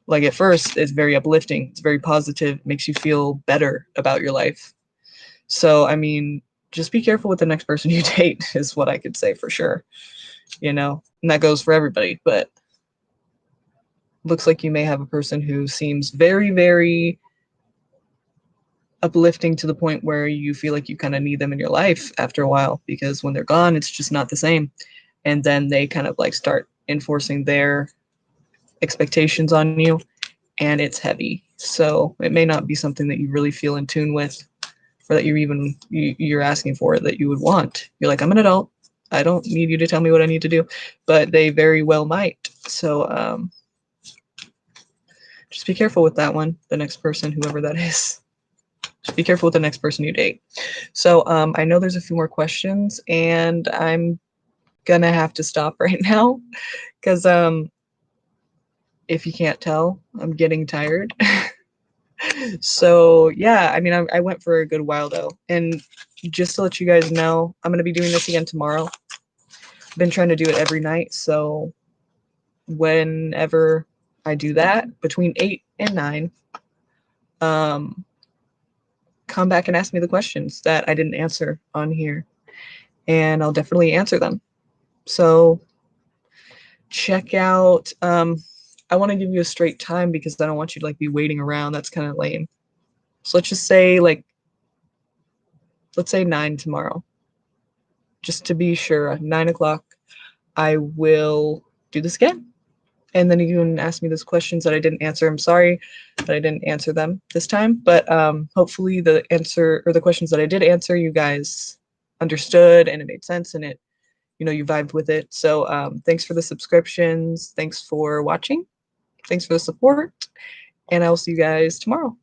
Like at first, it's very uplifting. It's very positive. Makes you feel better about your life. So, I mean, just be careful with the next person you date is what I could say for sure, you know, and that goes for everybody, but looks like you may have a person who seems very, very uplifting to the point where you feel like you kind of need them in your life after a while, because when they're gone, it's just not the same. And then they kind of like start enforcing their expectations on you, and it's heavy. So it may not be something that you really feel in tune with, or that you're asking for, that you would want. You're like, I'm an adult. I don't need you to tell me what I need to do, but they very well might. So just be careful with that one. The next person, whoever that is, just be careful with the next person you date. So I know there's a few more questions, and I'm gonna have to stop right now because if you can't tell, I'm getting tired. So yeah, I mean, I went for a good while though, and just to let you guys know, I'm gonna be doing this again tomorrow. I've been trying to do it every night, so whenever I do that, between 8 and 9, um, come back and ask me the questions that I didn't answer on here, and I'll definitely answer them. So check out, I want to give you a straight time because I don't want you to like be waiting around. That's kind of lame. So let's just say like, let's say 9 tomorrow, just to be sure. 9 o'clock, I will do this again. And then you can ask me those questions that I didn't answer. I'm sorry that I didn't answer them this time, but hopefully the answer, or the questions that I did answer, you guys understood and it made sense, and it, you know, you vibed with it. So thanks for the subscriptions. Thanks for watching. Thanks for the support. And I will see you guys tomorrow.